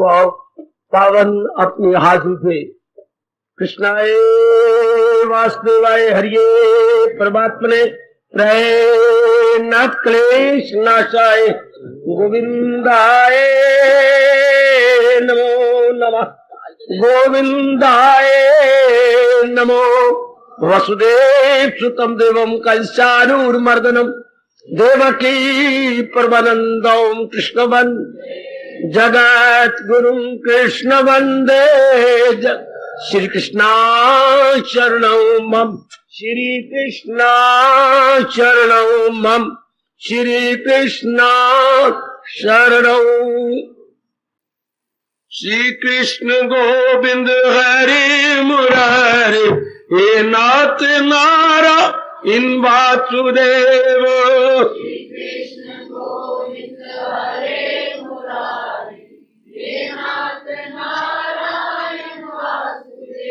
पावन अपने हाथों से कृष्णाय वासुदेवाय हरिये परमात्मने प्रयनाथ क्लेश नाशाय गोविंदाय नमो नमः गोविंदाय नमो वसुदेव सुतम देवम कंसानूरमर्दनम देवकी परमानंदम कृष्ण जगत गुरु कृष्ण वंदे श्री कृष्णा शरणौ मम श्री कृष्णा शरणौ मम श्री कृष्णा शरणौ। श्री कृष्ण गोविंद हरि मुरारी हे नाथ नारा इन वासुदेव।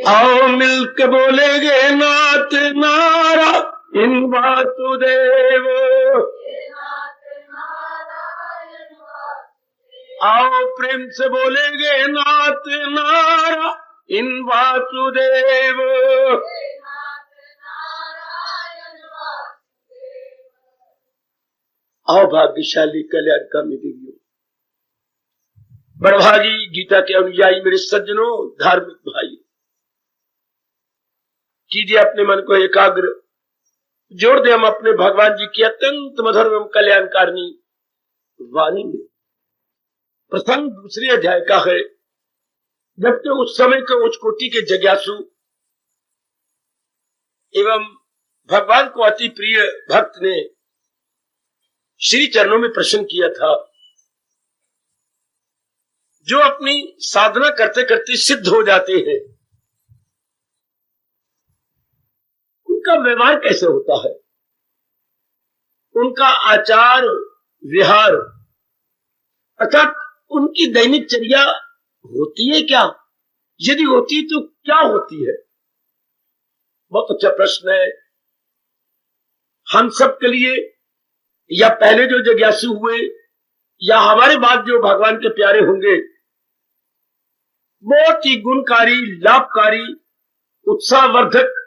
आओ मिलके बोलेंगे नाथ नारा इन वासुदेव। आओ प्रेम से बोलेंगे नाथ नारा इन वासुदेव। आओ भाग्यशाली कल्याणकामी देवियों, बड़भागी गीता के अनुयायी मेरे सज्जनों, धार्मिक भाई, कीजिए अपने मन को एकाग्र, जोड़ दे हम अपने भगवान जी की अत्यंत मधुर एवं कल्याणकारिणी वाणी में। प्रसंग दूसरे अध्याय का है। जबकि उस समय के उच्च कोटि के जिज्ञासु एवं भगवान को अति प्रिय भक्त ने श्री चरणों में प्रश्न किया था, जो अपनी साधना करते करते सिद्ध हो जाते हैं, उनका व्यवहार कैसे होता है, उनका आचार विहार अर्थात उनकी दैनिक चर्या होती है क्या, यदि होती है तो क्या होती है। बहुत अच्छा प्रश्न है हम सब के लिए, या पहले जो जिज्ञासु हुए या हमारे बाद जो भगवान के प्यारे होंगे। बहुत ही गुणकारी, लाभकारी, उत्साहवर्धक,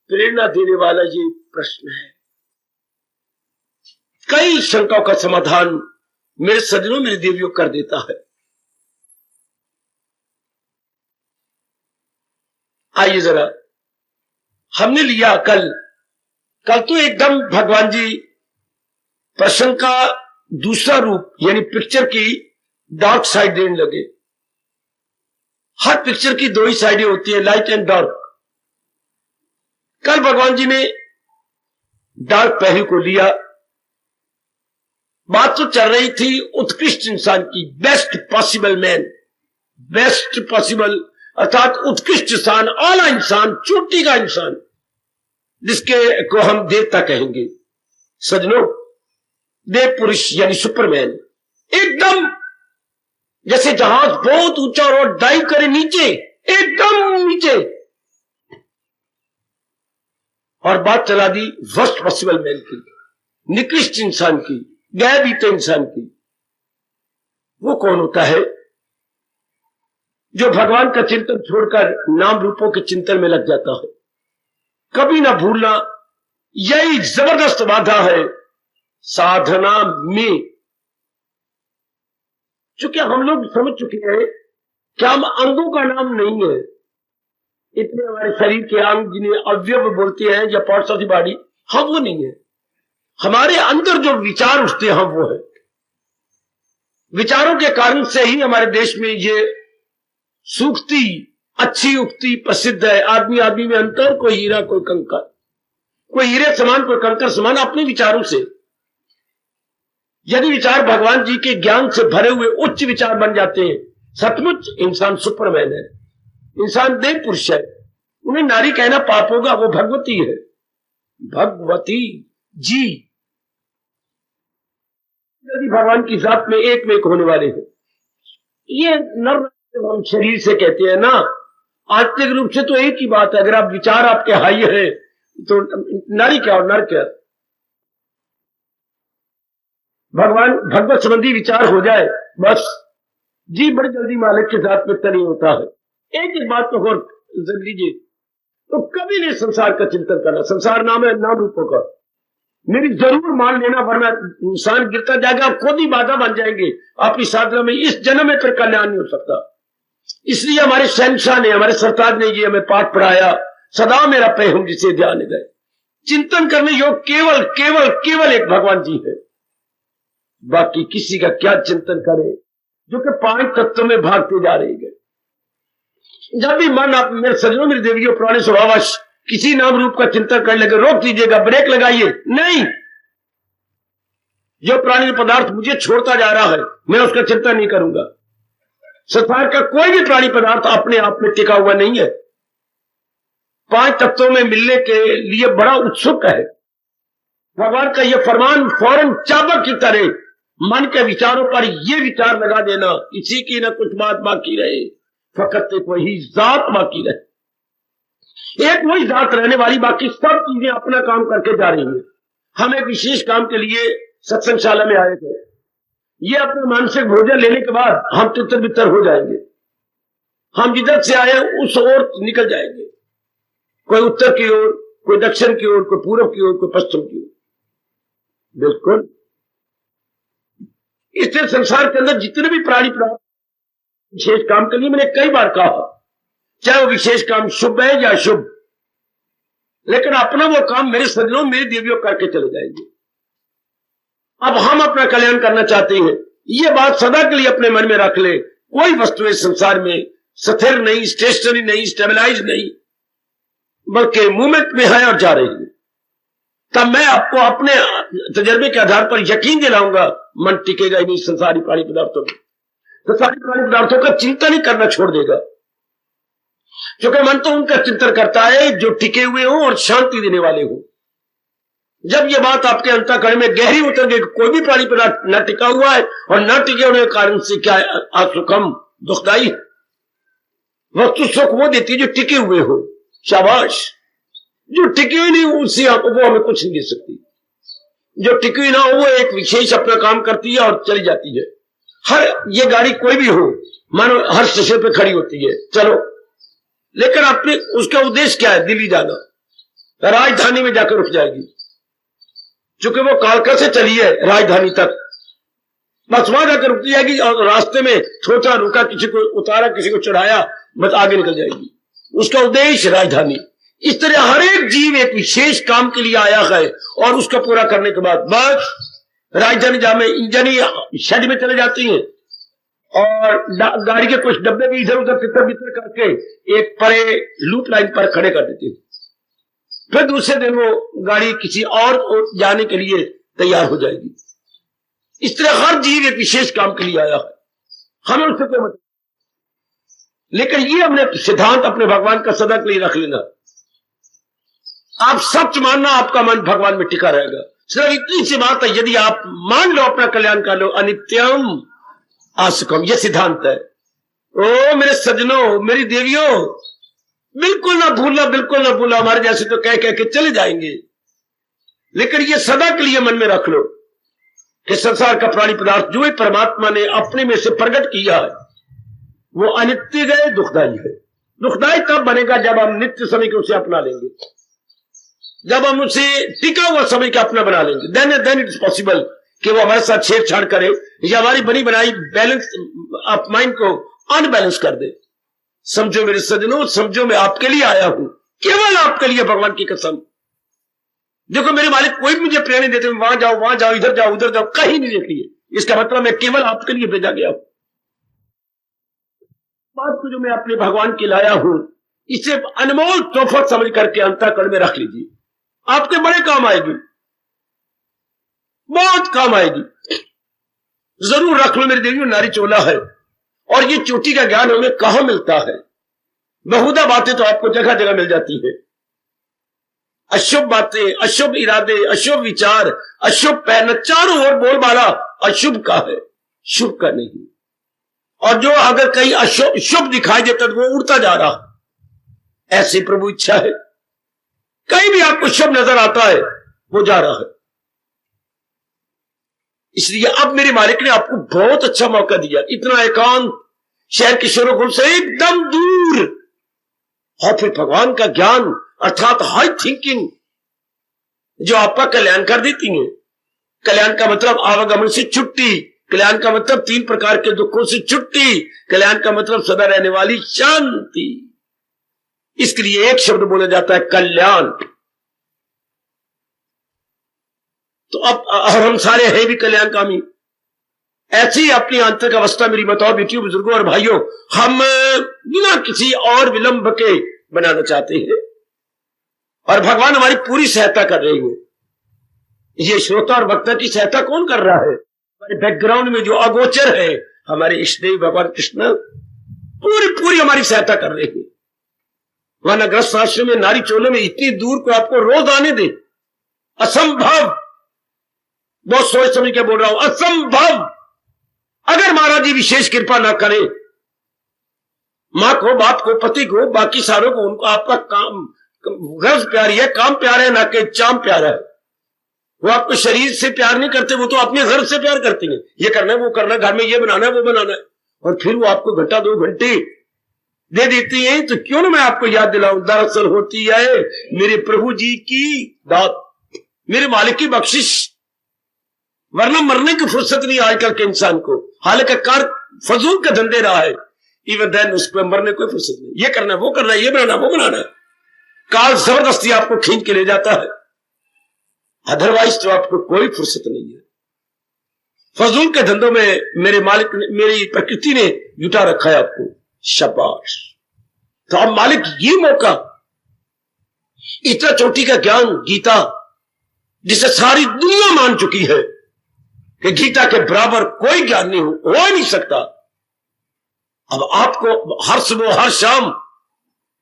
प्रेरणा देने वाला ये प्रश्न है। कई शंकाओं का समाधान मेरे सज्जनों, मेरे देवियों कर देता है। आइए जरा, हमने लिया कल तो एकदम भगवान जी प्रश्न का दूसरा रूप यानी पिक्चर की डार्क साइड देने लगे। हर पिक्चर की दो ही साइडें होती है, लाइट एंड डार्क। कल भगवान जी ने डार्क पहलू को लिया। बात तो चल रही थी उत्कृष्ट इंसान की, best possible man, best possible अर्थात उत्कृष्ट इंसान, आला इंसान, चोटी का इंसान, जिसके को हम देवता कहेंगे। सजनों, देव पुरुष यानी सुपरमैन, एकदम जैसे जहाज बहुत ऊंचा और डाइव करे नीचे, एकदम नीचे, और बात चला दी वर्स्ट पॉसिबल मैन की, निकृष्ट इंसान की, गैर बीते इंसान की। वो कौन होता है जो भगवान का चिंतन छोड़कर नाम रूपों के चिंतन में लग जाता है। कभी ना भूलना, यही जबरदस्त बाधा है साधना में। चूंकि हम लोग समझ चुके हैं कि हम अंगों का नाम नहीं है। इतने हमारे शरीर के अंग जिन्हें अवयव बोलते हैं या पार्ट्स ऑफ द बॉडी, हम वो नहीं है। हमारे अंदर जो विचार उठते हैं हम वो है। विचारों के कारण से ही हमारे देश में ये सूखती अच्छी उक्ति प्रसिद्ध है, आदमी आदमी में अंतर, कोई हीरा कोई कंकर, कोई हीरे समान कोई कंकर समान, अपने विचारों से। यदि विचार भगवान जी के ज्ञान से भरे हुए उच्च विचार बन जाते हैं, सचमुच इंसान सुपरमैन है, इंसान देव पुरुष है। उन्हें नारी कहना पाप होगा, वो भगवती है, भगवती जी, यदि भगवान की जात में एक होने वाले हैं। ये नर हम शरीर से कहते हैं ना, आत्मिक रूप से तो एक ही बात है। अगर आप विचार आपके हाई है तो नारी क्या और नर क्या। भगवान भगवत संबंधी विचार हो जाए, बस जी बड़ी जल्दी मालिक के साथ में नहीं होता है। एक बात तो और जर लीजिए, तो कभी नहीं संसार का चिंतन करना। संसार नाम है नाम रूपों का, मेरी जरूर मान लेना, वरना इंसान गिरता जाएगा, आप खुद ही बाधा बन जाएंगे आपकी साधना में। इस जन्म में फिर कल्याण नहीं हो सकता। इसलिए हमारे शहंशाह ने, हमारे सरताज ने ये हमें पाठ पढ़ाया, सदा मेरा पैहम जिसे ध्यान गए। चिंतन करने योग केवल केवल केवल एक भगवान जी है, बाकी किसी का क्या चिंतन करे, जो कि 5 तत्वों में भागते जा रहे हैं। जब भी मन, आप मेरे सजनों, मेरी देवियों, पुराने स्वभावश किसी नाम रूप का चिंतन करने लगे, रोक दीजिएगा, ब्रेक लगाइए। नहीं, जो प्राणी पदार्थ मुझे छोड़ता जा रहा है, मैं उसका चिंतन नहीं करूंगा। संसार का कोई भी प्राणी पदार्थ अपने आप में टिका हुआ नहीं है, 5 तत्वों में मिलने के लिए बड़ा उत्सुक है। भगवान का यह फरमान फौरन चाबक की तरह मन के विचारों पर यह विचार लगा देना, किसी की न कुछ बात बाकी रहे, फकत एक वही जात बाकी रहे। एक वही जात रहने वाली, बाकी सब चीजें अपना काम करके जा रही है। हम एक विशेष काम के लिए सत्संगशाला में आए थे, ये अपना मानसिक भोजन लेने के बाद हम तितर बितर हो जाएंगे। हम जिधर से आए उस ओर निकल जाएंगे, कोई उत्तर की ओर, कोई दक्षिण की ओर, कोई पूर्व की ओर, कोई पश्चिम की ओर। बिल्कुल, इससे संसार के अंदर जितने भी प्राणी विशेष काम के लिए, मैंने कई बार कहा, चाहे वो विशेष काम शुभ है या अशुभ, लेकिन अपना वो काम मेरे सजनों, मेरी देवियों करके चले जाएंगे। अब हम अपना कल्याण करना चाहते हैं, ये बात सदा के लिए अपने मन में रख ले। कोई वस्तु इस संसार में स्थिर नहीं, स्टेशनरी नहीं, स्टेबलाइज नहीं, बल्कि मूवमेंट में है और जा रही है। तब मैं आपको अपने तजर्बे के आधार पर यकीन दिलाऊंगा, मन टिकेगा ही नहीं संसारी प्राणी पदार्थों में। संसारी प्राणी पदार्थों का चिंतन ही करना छोड़ देगा, क्योंकि मन तो उनका चिंतन करता है जो टिके हुए हो और शांति देने वाले हो। जब ये बात आपके अंतःकरण में गहरी उतर गई, कोई भी प्राणी पदार्थ न टिका हुआ है और न टिके होने के कारण से क्या असुखम, दुखदाई वस्तु सुख वो देती है जो टिके हुए हो। शाबाश, जो टिकी हुई नहीं उससे वो हमें कुछ नहीं दे सकती। जो टिकी हुई ना हो वो एक विशेष अपना काम करती है और चली जाती है। हर ये गाड़ी कोई भी हो, मानो हर स्टेशन पे खड़ी होती है, चलो, लेकिन अपने उसका उद्देश्य क्या है? दिल्ली जाना, राजधानी में जाकर रुक जाएगी, चूंकि वो कालका से चली है राजधानी तक, बस वहां जाकर रुक जाएगी और रास्ते में छोटा रुका, किसी को उतारा, किसी को चढ़ाया, बस आगे निकल जाएगी। उसका उद्देश्य राजधानी। इस तरह हर एक जीव एक विशेष काम के लिए आया है और उसका पूरा करने के बाद बस राजधानी जामे इंजन शेड में चले जाती है और गाड़ी के कुछ डब्बे भी इधर उधर तितर बितर करके एक परे लूप लाइन पर खड़े कर देते हैं। फिर दूसरे दिन वो गाड़ी किसी और जाने के लिए तैयार हो जाएगी। इस तरह हर जीव एक विशेष काम के लिए आया है, हमें उससे कोई मतलब। लेकिन ये हमने सिद्धांत अपने भगवान का सदा के लिए रख लेना। आप सच मानना, आपका मन भगवान में टिका रहेगा। सिर्फ इतनी सी बात है, यदि आप मान लो अपना कल्याण कर लो, अनित्यम आसुकम, यह सिद्धांत है। ओ मेरे सजनों, मेरी देवियों, बिल्कुल ना भूलना, बिल्कुल ना भूलना। हमारे जैसे तो कह कह के चले जाएंगे, लेकिन ये सदा के लिए मन में रख लो कि संसार का प्राणी पदार्थ जो ही परमात्मा ने अपने में से प्रकट किया है वो अनित्य है, दुखदाई है। दुखदाई तब बनेगा जब हम नित्य समय को उसे अपना लेंगे, जब हम उसे टिका हुआ समय का अपना बना लेंगे। देन इट इज पॉसिबल कि वो हमारे साथ छेड़छाड़ करे या हमारी बनी बनाई बैलेंस ऑफ माइंड को अनबैलेंस कर दे। समझो मेरे सजनों, समझो मैं आपके लिए आया हूं, केवल आपके लिए, भगवान की कसम। देखो मेरे मालिक कोई भी मुझे प्रेरणा देते, वहां जाओ, इधर जाओ, उधर जाओ, कहीं नहीं देती है। इसका मतलब मैं केवल आपके लिए भेजा गया हूं। बात को जो मैं अपने भगवान के लाया हूं, इसे अनमोल तोहफा समझ करके अंतःकरण में रख लीजिए, आपके बड़े काम आएगी, बहुत काम आएगी। जरूर रख लो मेरी देवियों, नारी चोला है और ये चोटी का ज्ञान हमें कहां मिलता है? बहुधा बातें तो आपको जगह जगह मिल जाती है। अशुभ बातें, अशुभ इरादे, अशुभ विचार, अशुभ पहन, चारों ओर बोलबाला अशुभ का है, शुभ का नहीं। और जो अगर कहीं अशुभ शुभ दिखाई देता तो वो उड़ता जा रहा। ऐसी प्रभु इच्छा है, कहीं भी आपको शुभ नजर आता है वो जा रहा है। इसलिए अब मेरे मालिक ने आपको बहुत अच्छा मौका दिया, इतना एकांत, शहर के शोरगुल से एकदम दूर, और फिर भगवान का ज्ञान अर्थात हाई थिंकिंग जो आपका कल्याण कर देती है। कल्याण का मतलब आवागमन से छुट्टी, कल्याण का मतलब 3 प्रकार के दुखों से छुट्टी, कल्याण का मतलब सदा रहने वाली शांति। इसके लिए एक शब्द बोला जाता है कल्याण। तो अब हम सारे हैं भी कल्याणकामी। ऐसी अपनी आंतरिक अवस्था मेरी बताओ बेटियों, बुजुर्गों और भाइयों, हम बिना किसी और विलंब के बनाना चाहते हैं और भगवान हमारी पूरी सहायता कर रहे हैं। ये श्रोता और वक्ता की सहायता कौन कर रहा है? हमारे बैकग्राउंड में जो अगोचर है हमारे इष्टदेव भगवान कृष्ण पूरी हमारी सहायता कर रहे हैं। वहां ग्रस्त आश्रम में नारी चोले में इतनी दूर को आपको रोज आने दे, असंभव। बहुत सोच समझ के बोल रहा हूं, असंभव। अगर महाराज जी विशेष कृपा ना करें, मां को, बाप को, पति को, बाकी सारों को, उनको आपका काम गर्ज प्यारी है, काम प्यारा है, ना कि चाम प्यारा है। वो आपको शरीर से प्यार नहीं करते, वो तो अपने घर से प्यार करते हैं। ये करना है, वो करना है, घर में ये बनाना है, वो बनाना है, और फिर वो आपको घंटा 2 घंटे दे देती है। तो क्यों ना मैं आपको याद दिलाऊं, दरअसल होती है मेरे प्रभु जी की दात, मेरे मालिक की बख्शिश। वरना मरने की फुर्सत नहीं आजकल के इंसान को, हालांकि कार फजूल का धंधे रहा है, इवन देन उसको मरने कोई फुर्सत नहीं। ये करना है, वो करना है, ये बनाना, वो बनाना है। काल जबरदस्ती आपको खींच के ले जाता है, अदरवाइज तो आपको कोई फुर्सत नहीं है। फजूल के धंधों में मेरे मालिक ने, मेरी प्रकृति ने जुटा रखा है आपको। शाबाश। तो अब मालिक ये मौका, इतना चोटी का ज्ञान गीता, जिसे सारी दुनिया मान चुकी है कि गीता के बराबर कोई ज्ञान नहीं हो ही नहीं सकता। अब आपको हर सुबह हर शाम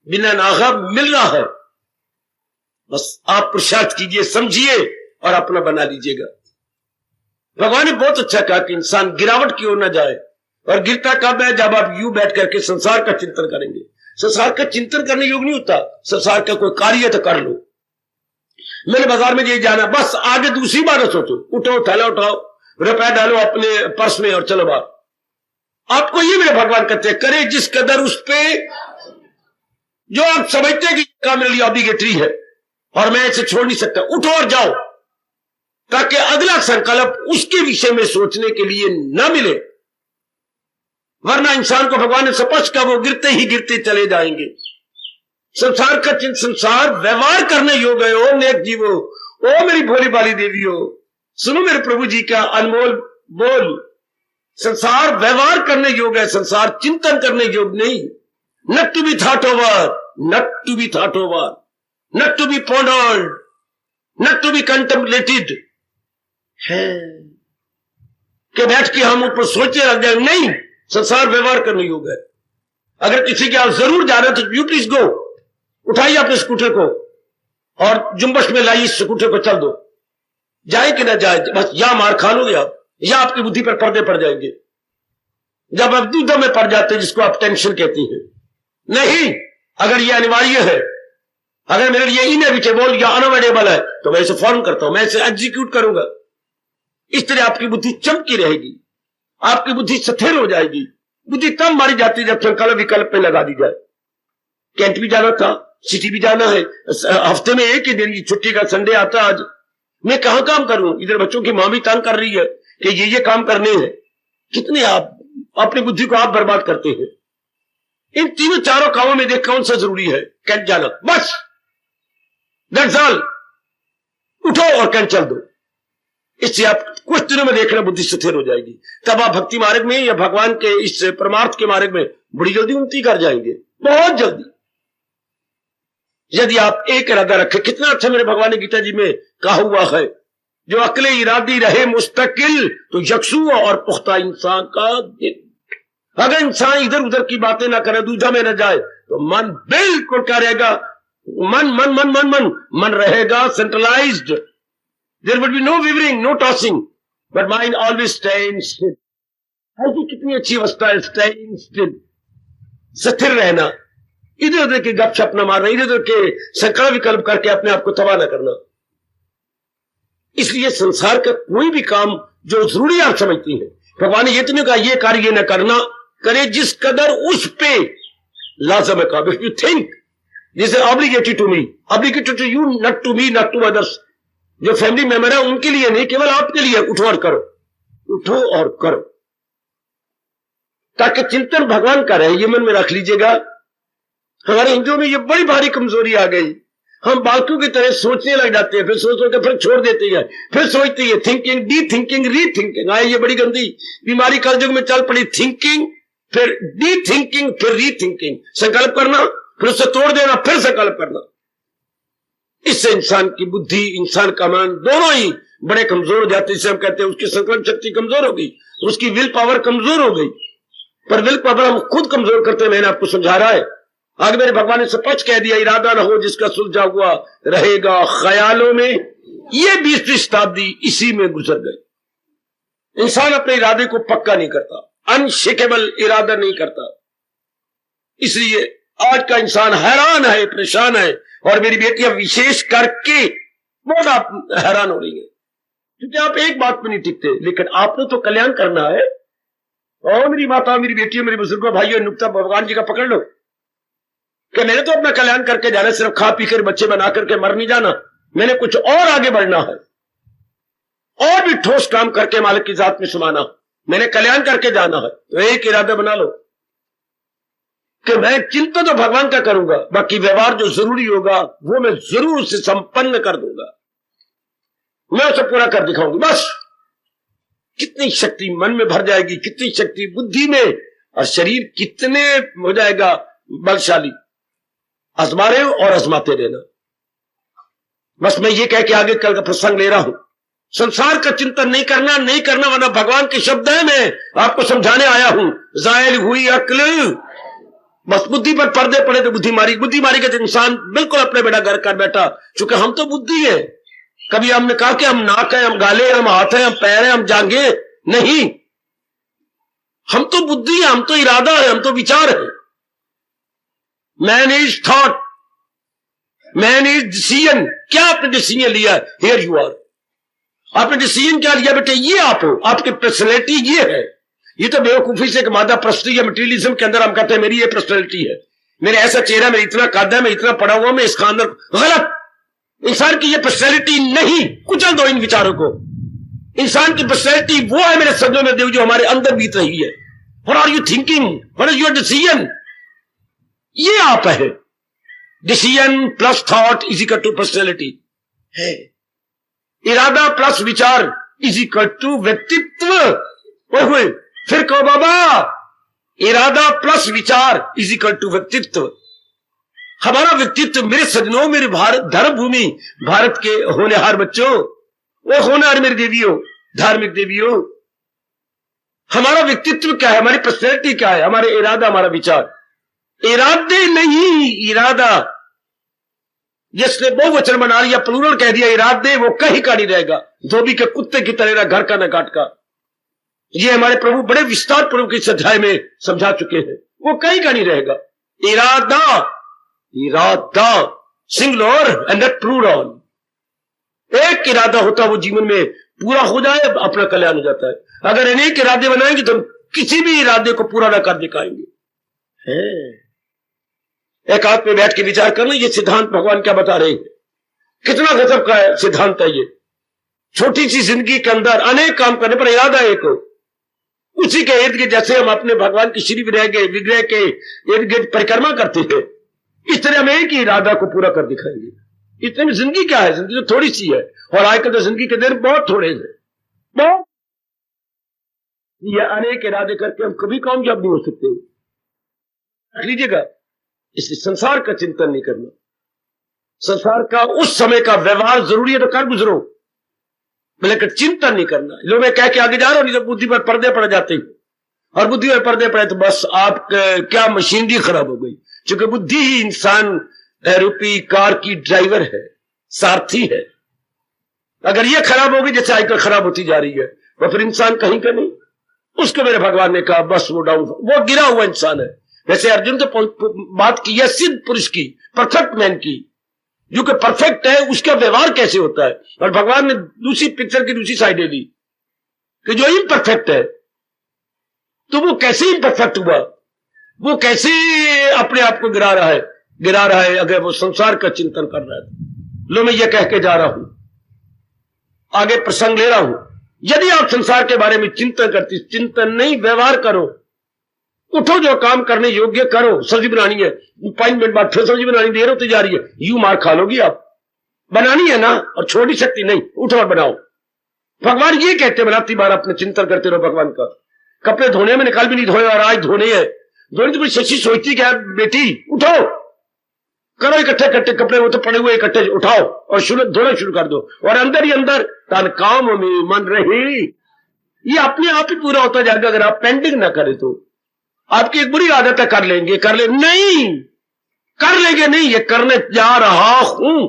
बिना नागा मिल रहा है, बस आप पुरुषार्थ कीजिए, समझिए और अपना बना लीजिएगा। भगवान ने बहुत अच्छा कहा कि इंसान गिरावट की ओर न जाए, और गिरता कब है? जब आप यूं बैठ करके संसार का चिंतन करेंगे। संसार का चिंतन करने योग्य नहीं होता, संसार का कोई कार्य तो कर लो। मैंने बाजार में ये जाना, बस आगे दूसरी बार सोचो, उठो, थैला उठाओ, रुपया डालो अपने पर्स में और चलो बाहर। आपको ये मेरे भगवान कहते हैं, करे जिस कदर उस पे जो आप समझते हैं कि काम मेरे लिए ऑब्लिगेटरी है और मैं इसे छोड़ नहीं सकता, उठो और जाओ, ताकि अगला संकल्प उसके विषय में सोचने के लिए न मिले। वरना इंसान को भगवान ने स्पष्ट कहा, वो गिरते ही गिरते चले जाएंगे। संसार का संसार व्यवहार करने योग्य हो नेक जीवो। ओ मेरी भोली बाली देवी हो, सुनो मेरे प्रभु जी का अनमोल बोल। संसार व्यवहार करने योग्य है, संसार चिंतन करने योग्य नहीं। Not to be thought over, not to be thought over, not to be pondered, not to be contemplated है कि बैठ के हम ऊपर सोचे रह जाए। नहीं, संसार व्यवहार करने योग्य है। अगर किसी के आप जरूर जा रहे हो तो यू प्लीज गो, उठाइए अपने स्कूटर को और जुम्बश में लाइए स्कूटर को, चल दो। जाए कि ना जाए, बस या मार खा लोगे आप, या आपकी बुद्धि पर पर्दे पड़ जाएंगे। जब आप दूधों में पड़ जाते हैं, जिसको आप टेंशन कहती हैं। नहीं, अगर ये अनिवार्य है, अगर मेरे लिए इनएविटेबल या अनअवॉइडेबल है, तो मैं इसे फॉर्म करता हूं, मैं इसे एग्जीक्यूट करूंगा। इस तरह आपकी बुद्धि चमकी रहेगी, आपकी बुद्धि स्थिर हो जाएगी। बुद्धि तब मारी जाती है जब संकल्प विकल्प पे लगा दी जाए। कैंट भी जाना था, सिटी भी जाना है, हफ्ते में एक ही दिन की छुट्टी का संडे आता है। आज मैं कहां काम करूं? इधर बच्चों की मां भी तंग कर रही है कि ये काम करने हैं। कितने आप अपनी बुद्धि को आप बर्बाद करते हैं। इन 3-4 कामों में देख कौन सा जरूरी है? कैंट जाना, बस दैट्स ऑल। उठो और कैंट चल दो। इससे आप कुछ दिनों में देखना बुद्धि स्थिर हो जाएगी। तब आप भक्ति मार्ग में या भगवान के इस परमार्थ के मार्ग में बड़ी जल्दी उन्नति कर जाएंगे, बहुत जल्दी, यदि आप एक इरादा रखें। कितना अच्छा मेरे भगवान ने गीता जी में कहा हुआ है, जो अकले इरादी रहे मुस्तकिल तो यकसू और पुख्ता इंसान का दिन। अगर इंसान इधर उधर की बातें ना करे, दूजा में न जाए, तो मन बिल्कुल क्या रहेगा? मन मन मन मन मन मन रहेगा centralised. There would be no wavering, no tossing, but mind always staying still. ऐसी कितनी अच्छी अवस्था है, staying still, स्थिर रहना, इधर उधर के गपशप न मारना, इधर उधर के संकल्प विकल्प करके अपने आप को तबाह न करना। इसलिए संसार का कोई भी काम जो जरूरी आप समझती हैं। भगवान ने ये तो नहीं कहा ये कार्य न करना, करे जिस कदर उस पे लाजम है। If you think this is obligated to me, obligated to you, not to me, not to others. जो फैमिली मेंबर है उनके लिए नहीं, केवल आपके लिए उठो और करो, उठो और करो, ताकि चिंतन भगवान का रहे। ये मन में रख लीजिएगा। हमारे हिंदुओं में ये बड़ी भारी कमजोरी आ गई, हम बालकों की तरह सोचने लग जाते हैं, फिर सोच के फिर छोड़ देते हैं, फिर सोचते हैं। थिंकिंग, डी थिंकिंग, री थिंकिंग, आए ये बड़ी गंदी बीमारी कलयुग में चल पड़ी। थिंकिंग, फिर डी थिंकिंग, फिर री थिंकिंग, संकल्प करना, फिर उससे तोड़ देना, फिर संकल्प करना। इससे इंसान की बुद्धि, इंसान का मन दोनों ही बड़े कमजोर हो जाते हैं। इसे हम कहते हैं उसकी संकल्प शक्ति कमजोर हो गई, उसकी विल पावर कमजोर हो गई। पर विल पावर हम खुद कमजोर करते हैं। मैंने आपको समझा रहा है, आगे मेरे भगवान ने स्पष्ट कह दिया, इरादा न हो जिसका सुलझा हुआ रहेगा ख्यालों में। ये 20वीं शताब्दी इसी में गुजर गई। इंसान अपने इरादे को पक्का नहीं करता, अनशेकेबल इरादा नहीं करता। इसलिए आज का इंसान हैरान है, परेशान है। और मेरी बेटियां विशेष करके बहुत आप हैरान हो रही हैं, क्योंकि आप एक बात पे नहीं टिकते। लेकिन आपने तो कल्याण करना है। और मेरी माता, मेरी बेटियों, मेरे बुजुर्गों, भाइयों, नुक्ता भगवान जी का पकड़ लो कि मैंने तो अपना कल्याण करके जाना, सिर्फ खा पी कर बच्चे बना करके मर नहीं जाना। मैंने कुछ और आगे बढ़ना है, और भी ठोस काम करके मालिक की जात में समाना। मैंने कल्याण करके जाना है। तो एक इरादा बना लो कि मैं चिंता तो भगवान का करूंगा, बाकी व्यवहार जो जरूरी होगा वो मैं जरूर उसे संपन्न कर दूंगा, मैं उसे पूरा कर दिखाऊंगी। बस कितनी शक्ति मन में भर जाएगी, कितनी शक्ति बुद्धि में, और शरीर कितने हो जाएगा बलशाली। आजमा रहे हो और आजमाते रहना। बस मैं ये कह के आगे कल का प्रसंग ले रहा हूं, संसार का चिंतन नहीं करना, नहीं करना, वरना भगवान के शब्द है, मैं आपको समझाने आया हूं। जायल हुई अक्ल, बस बुद्धि पर पर्दे पड़े तो बुद्धि मारी के इंसान बिल्कुल अपने बेटा घर कर बैठा। चूंकि हम तो बुद्धि है, कभी हमने कहा कि हम नाक है, हम गाले, हम हाथ है, हम पैर है, हम जांगे नहीं। हम तो बुद्धि है, हम तो इरादा है, हम तो विचार है। Man is thought, man is decision. क्या आपने डिसीजन लिया? Here you are. आपने डिसीजन क्या लिया बेटे? ये आप हो, आपकी पर्सनैलिटी ये है। ये तो बेवकूफी से मादा प्रस्तुति या मटेरियलिज्म के अंदर हम कहते हैं मेरी ये पर्सनैलिटी है, मेरे ऐसा चेहरा, मेरा इतना कद है, मैं इतना पढ़ा हुआ, मैं इसका अंदर। गलत। इंसान की ये पर्सनैलिटी नहीं, कुचल दो इन विचारों को। इंसान की पर्सनैलिटी वो है मेरे शब्दों में देव जो हमारे अंदर बीत रही है। What are you thinking, what is your decision, ये आप है। Decision plus thought is equal to personality है। इरादा प्लस विचार इज इक्वल टू व्यक्तित्व। फिर कहो बाबा, इरादा प्लस विचार इज इक्वल टू व्यक्तित्व। हमारा व्यक्तित्व, मेरे सजनों, मेरे भारत धर्म भूमि, भारत के होनहार बच्चों, वो होनहार मेरी देवियों, धार्मिक देवियों, हमारा व्यक्तित्व क्या है, हमारी पर्सनैलिटी क्या है, हमारे इरादा, हमारा विचार। इरादे नहीं, इरादा। जिसने बहुवचन बना लिया, प्लूरल कह दिया इरादे, वो कहीं का नहीं रहेगा। धोबी के कुत्ते की तरह, घर का न काट का। ये हमारे प्रभु बड़े विस्तार पूर्वक इस अध्याय में समझा चुके हैं। वो कहीं का नहीं रहेगा। इरादा, इरादा सिंगुलर एंड नॉट प्लूरल। एक इरादा होता है, वो जीवन में पूरा हो जाए, अपना कल्याण हो जाता है। अगर अनेक इरादे बनाएंगे तो हम किसी भी इरादे को पूरा न कर दिखाएंगे। एक हाथ में बैठ के विचार करना, ये सिद्धांत भगवान क्या बता रहे हैं। कितना गजब का है सिद्धांत है ये। छोटी सी जिंदगी के अंदर अनेक काम करने पर इरादा एक हो, उसी के इर्द गिर्द, जैसे हम अपने भगवान की श्री विग्रह के इर्द गिर्द परिक्रमा करते थे, इस तरह हम एक ही इरादा को पूरा कर दिखाएंगे। इतने में जिंदगी क्या है, जिंदगी तो थोड़ी सी है। और आजकल तो जिंदगी के दिन बहुत थोड़े हैं, बहुत। ये अनेक इरादे करके हम कभी कामयाब नहीं हो सकते। रख लीजिएगा, इसलिए संसार का चिंतन नहीं करना। संसार का उस समय का व्यवहार जरूरी है तो कर गुजरो, लेकिन चिंतन नहीं करना। लो मैं कह के आगे जा रहा हूं, नहीं तो बुद्धि पर पर्दे पड़ जाते हैं, और बुद्धि पर पर्दे पड़े तो बस आप क्या मशीनरी खराब हो गई। क्योंकि बुद्धि ही इंसान रूपी कार की ड्राइवर है, सारथी है। अगर ये खराब होगी, जैसे आजकल खराब होती जा रही है, तो फिर इंसान कहीं का नहीं। उसको मेरे भगवान ने कहा बस वो डाउन, वो गिरा हुआ इंसान है। वैसे अर्जुन तो बात की है सिद्ध पुरुष की, परफेक्ट मैन की, जो कि परफेक्ट है, उसका व्यवहार कैसे होता है। और भगवान ने दूसरी पिक्चर की दूसरी साइड ली कि जो इम्परफेक्ट है, तो वो कैसे इम्परफेक्ट हुआ, वो कैसे अपने आप को गिरा रहा है अगर वो संसार का चिंतन कर रहा है। लो मैं ये कह के जा रहा हूं, आगे प्रसंग ले रहा हूं। यदि आप संसार के बारे में चिंतन नहीं, व्यवहार करो, उठो, जो काम करने योग्य करो। सब्जी बनानी है, 5 मिनट बाद फिर सब्जी बनानी, देर होती जा रही है, यूं मार खा लोगी आप। बनानी है ना, और छोड़ नहीं सकती, नहीं, उठो और बनाओ। भगवान ये कहते हैं, बनाती बार अपने चिंतन करते रहो भगवान का। कपड़े धोने में निकाल भी नहीं धोए और आज धोने हैं, धोने तो शशि सोचती क्या बेटी, उठो, करो इकट्ठे कपड़े, वो तो पड़े हुए इकट्ठे, उठाओ और धोना शुरू कर दो। और अंदर ही अंदर तन काम में मन रही, ये अपने आप ही पूरा होता जाएगा अगर आप पेंडिंग ना करें तो। आपकी एक बुरी आदत है, कर लेंगे नहीं, कर लेंगे नहीं, ये करने जा रहा हूं।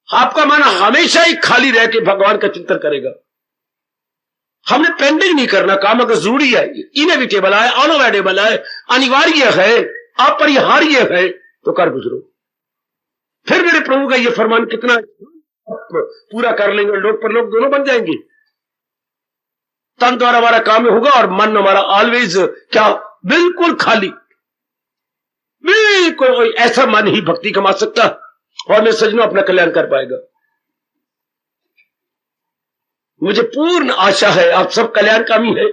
आपका मन हमेशा ही खाली रह के भगवान का चिंतन करेगा। हमने पेंडिंग नहीं करना, काम अगर जरूरी है, इनएविटेबल है, अनअवॉइडेबल है, अनिवार्य है, अपरिहार्य है, तो कर गुजरो। फिर मेरे प्रभु का यह फरमान कितना पूरा कर लेंगे, लोग पर लोग दोनों बन जाएंगे। तन द्वारा हमारा काम होगा और मन हमारा ऑलवेज क्या, बिल्कुल खाली, बिल्कुल ऐसा मन ही भक्ति कमा सकता और मैं सजनों अपना कल्याण कर पाएगा। मुझे पूर्ण आशा है आप सब कल्याणकामी है।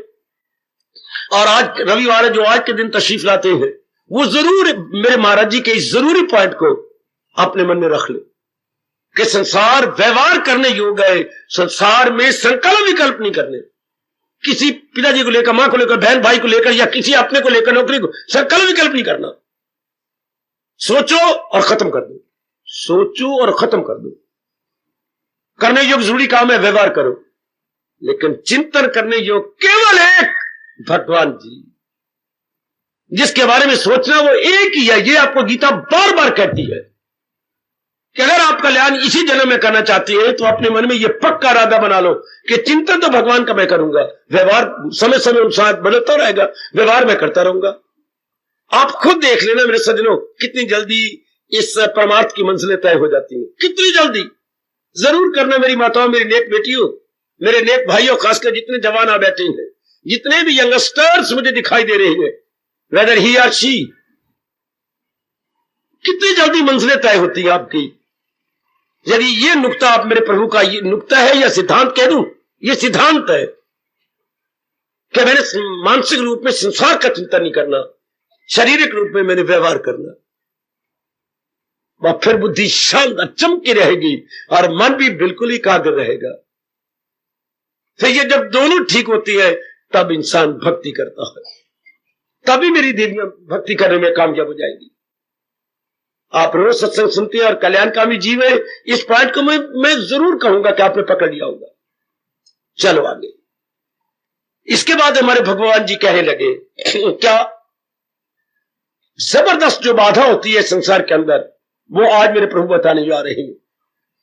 और आज रविवार है, जो आज के दिन तशरीफ लाते हैं, वो जरूर मेरे महाराज जी के इस जरूरी पॉइंट को अपने मन में रख ले कि संसार व्यवहार करने योग्य है, संसार में संकल्प विकल्प नहीं करने। किसी पिताजी को लेकर, मां को लेकर, बहन भाई को लेकर, या किसी अपने को लेकर, नौकरी को, संकल्प विकल्प नहीं करना। सोचो और खत्म कर दो, सोचो और खत्म कर दो। करने योग्य जरूरी काम है, व्यवहार करो, लेकिन चिंतन करने योग्य केवल एक भगवान जी, जिसके बारे में सोचना वो एक ही है। ये आपको गीता बार बार कहती है कि अगर आप कल्याण इसी जन्म में करना चाहती है तो अपने मन में ये पक्का इरादा बना लो कि चिंतन तो भगवान का मैं करूंगा, व्यवहार समय समय अनुसार बदलता रहेगा, व्यवहार मैं करता रहूंगा। आप खुद देख लेना मेरे सज्जनों, कितनी जल्दी इस परमार्थ की मंजिलें तय हो जाती हैं, कितनी जल्दी। जरूर करना मेरी माताओं, मेरी नेक बेटियों, मेरे नेक भाइयों, खासकर जितने जवान आ बैठे हैं, जितने भी यंगस्टर्स मुझे दिखाई दे रहे हैं, वेदर ही आर शी, कितनी जल्दी मंजिलें तय होती है आपकी। यदि ये नुक्ता आप मेरे प्रभु का ये नुक्ता है या सिद्धांत कह दूं, ये सिद्धांत है कि मैंने मानसिक रूप में संसार का चिंतन नहीं करना, शारीरिक रूप में मैंने व्यवहार करना, वह फिर बुद्धि शांत चमकी रहेगी और मन भी बिल्कुल ही एकाग्र रहेगा। फिर ये जब दोनों ठीक होती है तब इंसान भक्ति करता है, तभी मेरी देवियां भक्ति करने में कामयाब हो जाएगी। आप रोज सत्संग सुनते हैं और कल्याणकामी जीव है, इस पॉइंट को मैं जरूर कहूंगा कि आपने पकड़ लिया होगा। चलो आगे। इसके बाद हमारे भगवान जी कहने लगे क्या जबरदस्त जो बाधा होती है संसार के अंदर, वो आज मेरे प्रभु बताने जा रहे हैं।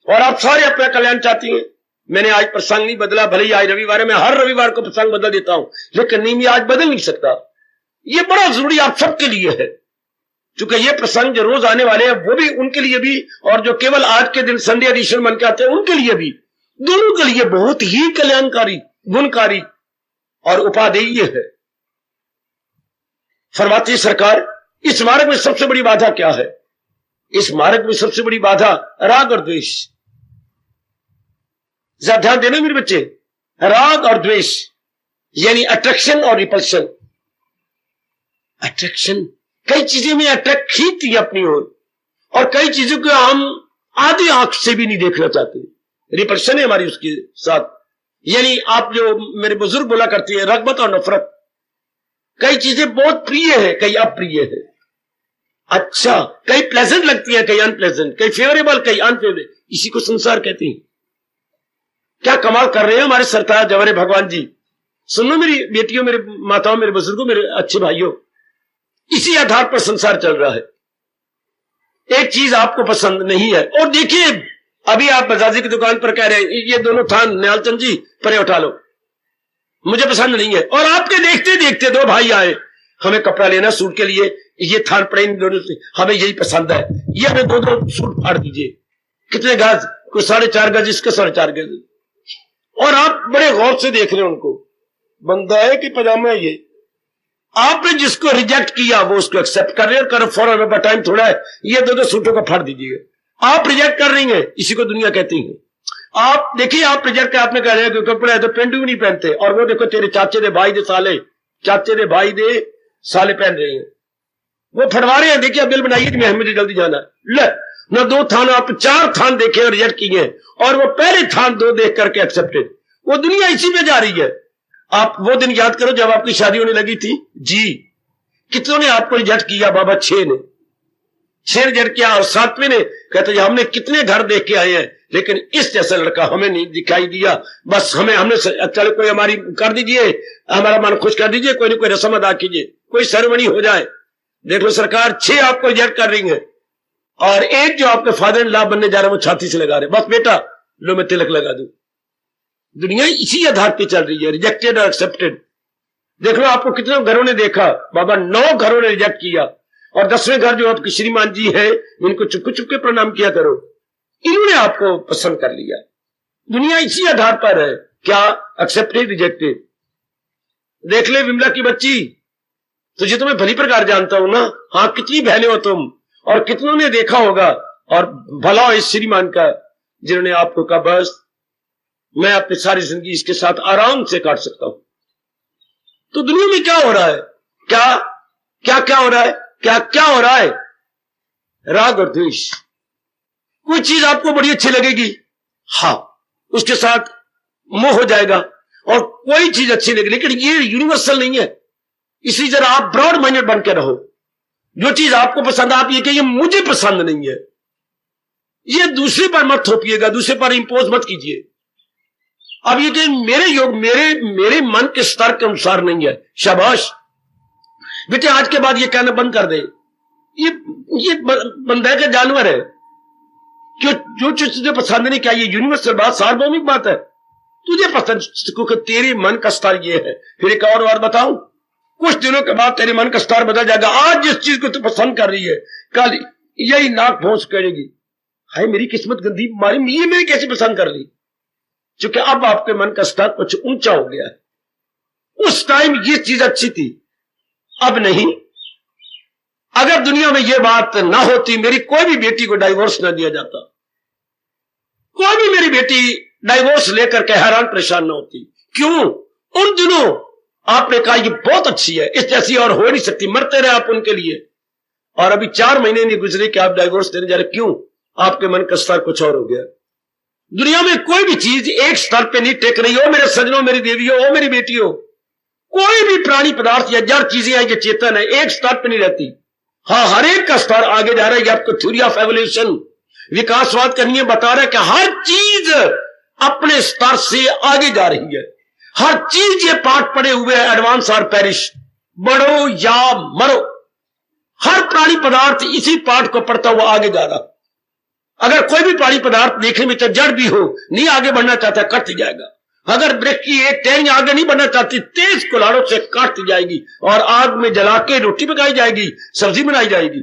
और आप सारे अपना कल्याण चाहती हैं। मैंने आज प्रसंग नहीं बदला, भले ही आज रविवार है, मैं हर रविवार को प्रसंग बदल देता हूं, लेकिन नहीं, मैं आज बदल नहीं सकता। ये बड़ा जरूरी आप सबके लिए है, क्योंकि ये प्रसंग जो रोज आने वाले हैं वो भी उनके लिए भी, और जो केवल आज के दिन संडे एडिशन बन के आते हैं उनके लिए भी, दोनों के लिए बहुत ही कल्याणकारी, गुणकारी और उपादेय है। फरमाती सरकार, इस मार्ग में सबसे बड़ी बाधा क्या है? इस मार्ग में सबसे बड़ी बाधा राग और द्वेष। जरा ध्यान देना मेरे बच्चे, राग और द्वेष यानी अट्रैक्शन और रिपल्शन। अट्रैक्शन, कई चीजें में अट्रैक्ट खींचती है अपनी ओर, और कई चीजों को हम आधी आंख से भी नहीं देखना चाहते। रिपल्शन है हमारी उसके साथ, यानी आप जो मेरे बुजुर्ग बोला करती है, रगबत और नफरत। कई चीजें बहुत प्रिय है, कई अप्रिय है। अच्छा, कई प्लेजेंट लगती है, कई अनप्लेजेंट, कई फेवरेबल, कई अनफेवरेबल। इसी को संसार कहते हैं। क्या कमाल कर रहे हैं हमारे सरताज जवारे भगवान जी। सुनो मेरी बेटियों, मेरे माताओं, मेरे बुजुर्गों, मेरे अच्छे भाइयों, इसी आधार पर संसार चल रहा है। एक चीज आपको पसंद नहीं है, और देखिए अभी आप बजाजी की दुकान पर कह रहे हैं ये दोनों थान निहालचंद जी परे उठा लो, मुझे पसंद नहीं है। और आपके देखते देखते दो भाई आए, हमें कपड़ा लेना सूट के लिए, ये थान पड़े इन दोनों से, हमें यही पसंद है, ये हमें दो सूट फाड़ दीजिए। कितने गज? कोई 4.5 गज, इसके 4.5 गज। और आप बड़े गौर से देख रहे हैं उनको, बंदा है कि पजामा है ये। आपने जिसको रिजेक्ट किया वो उसको एक्सेप्ट कर रहे हैं, करो फौरन, टाइम थोड़ा है, ये दो सूटों का फाड़ दीजिएगा। आप रिजेक्ट कर रही हैं, इसी को दुनिया कहती है। आप देखिए, आप रिजेक्ट कर, आपने कह रहे हैं कपड़े तो पेंडू भी नहीं पहनते, और वो देखो तेरे चाचे दे भाई दे साले, चाचे दे भाई दे साले पहन रहे हैं, वो फटवा रहे हैं। देखिए बिल बनाइए कि मुझे जल्दी जाना है। ले न 2 थान, आप 4 थान देखे और रिजेक्ट किए, और वो पहले थान 2 देख करके एक्सेप्टेड। वो दुनिया इसी में जा रही है। आप वो दिन याद करो जब आपकी शादी होने लगी थी जी, कितनों ने आपको रिजेक्ट किया? बाबा 6 ने 6 रिजेक्ट किया, और 7वें ने कहते हमने कितने घर देख के आए हैं, लेकिन इस जैसा लड़का हमें नहीं दिखाई दिया। बस हमने चलो कोई हमारी कर दीजिए, हमारा मन खुश कर दीजिए, कोई ना कोई रस्म अदा कीजिए, कोई सेरेमनी हो जाए। देख लो सरकार 6 आपको रिजेक्ट कर रही है, और एक जो आपके फादर इन लॉ बनने जा रहे हैं वो छाती से लगा रहे, बस बेटा लो मैं तिलक लगा दूं। दुनिया इसी आधार पे चल रही है, रिजेक्टेड और एक्सेप्टेड। देख लो आपको कितने घरों ने देखा, बाबा 9 घरों ने रिजेक्ट किया, और 10वें घर जो आपकी श्रीमान जी है, इनको चुपके चुपके प्रणाम किया करो, इन्होंने आपको पसंद कर लिया। दुनिया इसी आधार पर है, क्या एक्सेप्टेड रिजेक्टेड। देख ले विमला की बच्ची, तुझे तो मैं भली प्रकार जानता हूं ना, हाँ कितनी बहने हो तुम, और कितनों ने देखा होगा, और भला इस श्रीमान का जिन्होंने आपको कहा बस मैं अपनी सारी जिंदगी इसके साथ आराम से काट सकता हूं। तो दुनिया में क्या हो रहा है? क्या क्या क्या हो रहा है? क्या क्या हो रहा है? राग और द्वेष। कोई चीज आपको बड़ी अच्छी लगेगी, हाँ उसके साथ मोह हो जाएगा, और कोई चीज अच्छी लगेगी, लेकिन ये यूनिवर्सल नहीं है। इसलिए जरा आप ब्रॉड माइंडेड बन के रहो। जो चीज आपको पसंद, आप ये कहिए मुझे पसंद नहीं है, ये दूसरे पर मत थोपिएगा, दूसरे पर इंपोज मत कीजिए। अब ये कि मेरे योग मेरे मन के स्तर के अनुसार नहीं है, शाबाश बेटे आज के बाद ये कहना बंद कर दे, ये बंदा का जानवर है, जो चीज तुझे पसंद नहीं, क्या ये यूनिवर्सल बात, सार्वभौमिक बात है? तुझे पसंद, क्योंकि तेरे मन का स्तर ये है। फिर एक और बात बताऊं, कुछ दिनों के बाद तेरे मन का स्तर बदल जाएगा। आज जिस चीज को तू पसंद कर रही है, कल यही नाक भोंस करेगी, हाय मेरी किस्मत गंदी मारी, ये मैंने कैसे पसंद कर ली? क्योंकि अब आपके मन का स्तर कुछ ऊंचा हो गया है। उस टाइम ये चीज अच्छी थी, अब नहीं। अगर दुनिया में ये बात ना होती, मेरी कोई भी बेटी को डाइवोर्स ना दिया जाता, कोई भी मेरी बेटी डाइवोर्स लेकर के हैरान परेशान ना होती। क्यों? उन दिनों आपने कहा ये बहुत अच्छी है, इस जैसी और हो नहीं सकती, मरते रहे आप उनके लिए, और अभी 4 महीने नहीं गुजरे कि आप डाइवोर्स देने जा रहे। क्यों? आपके मन का स्तर कुछ और हो गया। दुनिया में कोई भी चीज एक स्तर पे नहीं टेक रही हो मेरे सजनों, मेरी देवियों, हो मेरी बेटियों। कोई भी प्राणी पदार्थ या जड़ चीजें हैं, ये चेतन है, एक स्तर पे नहीं रहती। हाँ हर एक का स्तर आगे जा रहा है। आपको थ्योरी ऑफ एवोल्यूशन, विकासवाद का नियम बता रहा है कि हर चीज अपने स्तर से आगे जा रही है। हर चीज ये पाठ पड़े हुए है, एडवांस और पेरिश, बढ़ो या मरो। हर प्राणी पदार्थ इसी पाठ को पढ़ता हुआ आगे जा रहा। अगर कोई भी प्राणी पदार्थ देखने में जड़ भी हो, नहीं आगे बढ़ना चाहता, कट जाएगा। अगर वृक्ष की एक टहनी आगे नहीं बढ़ना चाहती, तेज कुल्हाड़ों से काट जाएगी, और आग में जला के रोटी पकाई जाएगी, सब्जी बनाई जाएगी।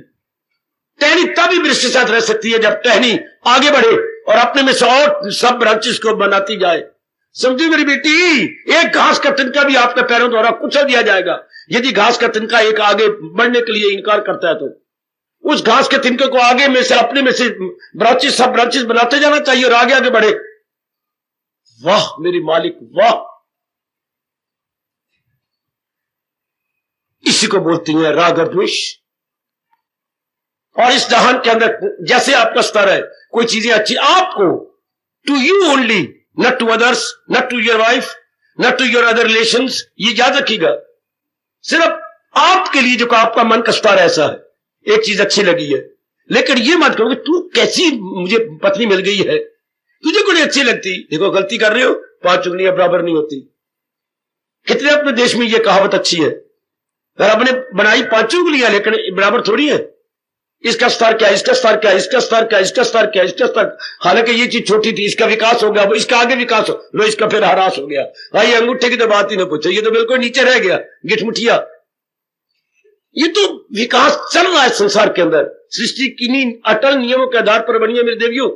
टहनी तभी वृक्ष के साथ रह सकती है जब टहनी आगे बढ़े और अपने में से और सब ब्रांचेस को बनाती जाए। समझी मेरी बेटी, एक घास का तिनका भी आपके पैरों द्वारा कुचल दिया जाएगा। यदि घास का तिनका एक आगे बढ़ने के लिए इनकार करता है, तो उस घास के तिनके को आगे में से अपने में से ब्रांचेस, सब ब्रांचेस बनाते जाना चाहिए और आगे आगे बढ़े। वाह मेरी मालिक वाह, इसी को बोलती हैं राग और द्वेष। और इस जहान के अंदर जैसे आपका स्तर है, कोई चीजें अच्छी आपको, to you only, not to others, not to your wife, not to your other relations, ये याद रखिएगा। सिर्फ आपके लिए जो आपका मन का स्तर ऐसा है, एक चीज अच्छी लगी है, लेकिन ये मत कहो कि तू कैसी मुझे पत्नी मिल गई है, तुझे को नहीं अच्छी लगती। देखो गलती कर रहे हो, 5 उंगलियां बराबर नहीं होती। कितने अपने देश में ये कहावत अच्छी है, रब ने बनाई 5 उंगलियां, लेकिन बराबर थोड़ी है। इसका स्तर क्या, इसका स्तर क्या, इसका स्तर क्या, इसका स्तर क्या, इसका स्तर, हालांकि ये चीज छोटी थी, इसका विकास हो गया, वो इसका आगे विकास हो लो, इसका फिर हरास हो गया। भाई अंगूठे की तो बात ही ना पूछो, ये तो बिल्कुल नीचे रह गया, गिठमुठिया। ये तो विकास चल रहा है संसार के अंदर। सृष्टि किन्हीं अटल नियमों के आधार पर बनी है मेरे देवियों,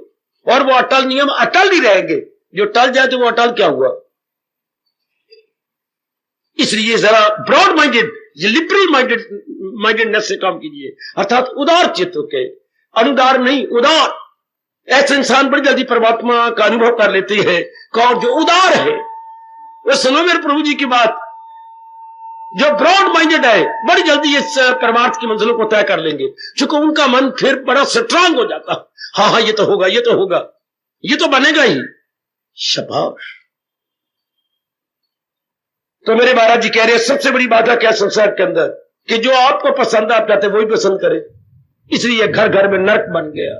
और वो अटल नियम अटल ही रहेंगे। जो टल जाए तो वो अटल क्या हुआ? इसलिए जरा ब्रॉड माइंडेड, लिबरल माइंडेडनेस से काम कीजिए, अर्थात उदार चित्त के, अनुदार नहीं उदार। ऐसे इंसान बड़ी जल्दी परमात्मा का अनुभव कर लेते हैं। कौन? जो उदार है। वो सुनो मेरे प्रभु जी की बात, जो ब्रॉड माइंडेड है बड़ी जल्दी इस परमार्थ की मंजिलों को तय कर लेंगे, क्योंकि उनका मन फिर बड़ा स्ट्रांग हो जाता। हाँ हाँ, ये तो होगा, ये तो होगा, ये तो बनेगा ही। शाबाश। तो मेरे महाराज जी कह रहे हैं सबसे बड़ी बाधा क्या संसार के अंदर, कि जो आपको पसंद है आप चाहते वही पसंद करे। इसलिए घर घर में नर्क बन गया,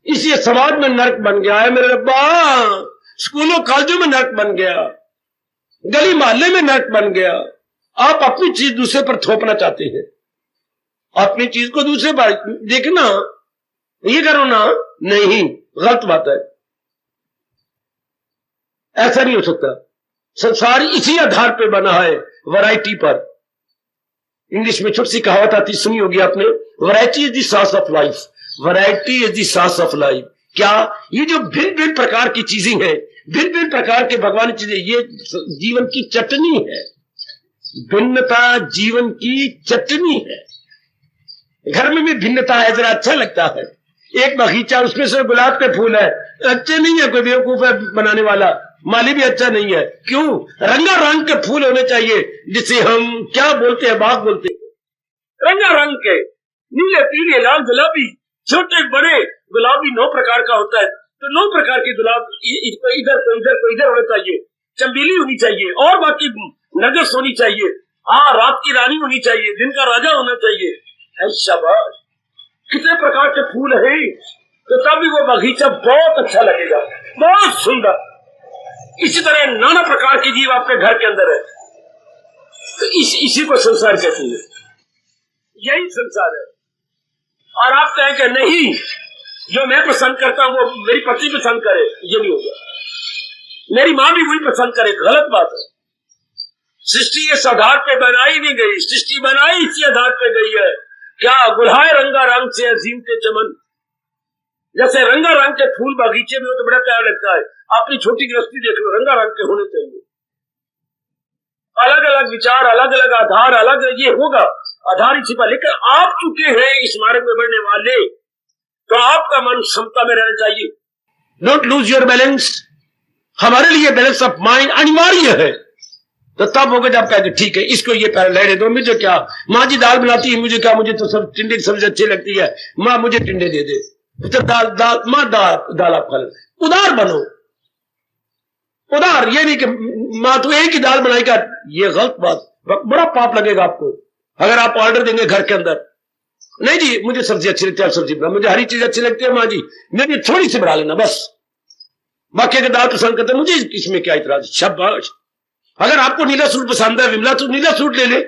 इसलिए समाज में नर्क बन गया है मेरे रब्बा, स्कूलों कॉलेजों में नर्क बन गया, गली मोहल्ले में नर्क बन गया। आप अपनी चीज दूसरे पर थोपना चाहते हैं, अपनी चीज को दूसरे पर देखना, ये करो ना, नहीं, गलत बात है, ऐसा नहीं हो सकता। संसार इसी आधार पे बना है, वैरायटी पर। इंग्लिश में छोटी सी कहावत आती, सुनी होगी आपने, variety is the sauce of life, variety is the sauce of life. क्या? ये जो भिन्न भिन्न प्रकार की चीजें हैं, भिन्न भिन्न प्रकार के भगवान की चीजें, ये जीवन की चटनी है। भिन्नता जीवन की चटनी है। घर में भी भिन्नता है, जरा अच्छा लगता है। एक बगीचा, उसमें से गुलाब के फूल है, अच्छे नहीं है, कोई बेवकूफ है बनाने वाला, माली भी अच्छा नहीं है। क्यों? रंगा रंग के फूल होने चाहिए, जिसे हम क्या बोलते हैं, बाग बोलते हैं। रंगा रंग के, नीले पीले लाल गुलाबी, छोटे बड़े गुलाबी 9 प्रकार का होता है। तो 9 प्रकार के गुलाब इधर को इधर को इधर होना चाहिए, चंबेली होनी चाहिए, और बाकी नगस होनी चाहिए। हाँ, रात की रानी होनी चाहिए, दिन का राजा होना चाहिए। शाबाश, कितने प्रकार के फूल हैं, तो तब भी वो बगीचा बहुत अच्छा लगेगा, बहुत सुंदर। इसी तरह नाना प्रकार के जीव आपके घर के अंदर है, तो इसी को संसार कहते हैं। यही संसार है। और आप कहें कि नहीं, जो मैं पसंद करता हूं वो मेरी पत्नी पसंद करे, ये नहीं होगा, मेरी मां भी वही पसंद करे, गलत बात है। सृष्टि इस आधार पे बनाई नहीं गई, सृष्टि बनाई इसी आधार पे गई है। क्या? गुल्हाए रंगा रंग से अजीम के चमन। जैसे रंगा रंग के फूल बगीचे में हो तो बड़ा प्यार लगता है। अपनी छोटी गृहस्थी देख लो, रंगा रंग के होने चाहिए। अलग अलग विचार, अलग अलग आधार, अलग ये होगा आधार इसी पर। लेकिन आप चुके हैं इस मार्ग में बढ़ने वाले, तो आपका मन क्षमता में रहना चाहिए। Don't lose your balance. हमारे लिए बैलेंस ऑफ माइंड अनिवार्य है। तो तब होगा जब कहते ठीक है, इसको ये लेने दो, मुझे क्या, माँ जी दाल बनाती है, मुझे क्या, मुझे तो सब टिंडे की सब्जी अच्छी लगती है, माँ मुझे टिंडे दे दे, तो दाल माँ दाल आप खा लो। उदार बनो, उदार। ये नहीं कि माँ तू एक ही दाल बनाएगा, ये गलत बात, बड़ा पाप लगेगा आपको। अगर आप ऑर्डर देंगे घर के अंदर, नहीं जी मुझे सब्जी अच्छी लगती है, सब्जी बना, मुझे हरी चीज अच्छी लगती है माँ जी, मेरी थोड़ी सी बना लेना बस, बाकी अगर दाल पसंद करते मुझे इसमें क्या इतराज। शाबाश। अगर आपको नीला सूट पसंद है विमला, तो नीला सूट ले ले,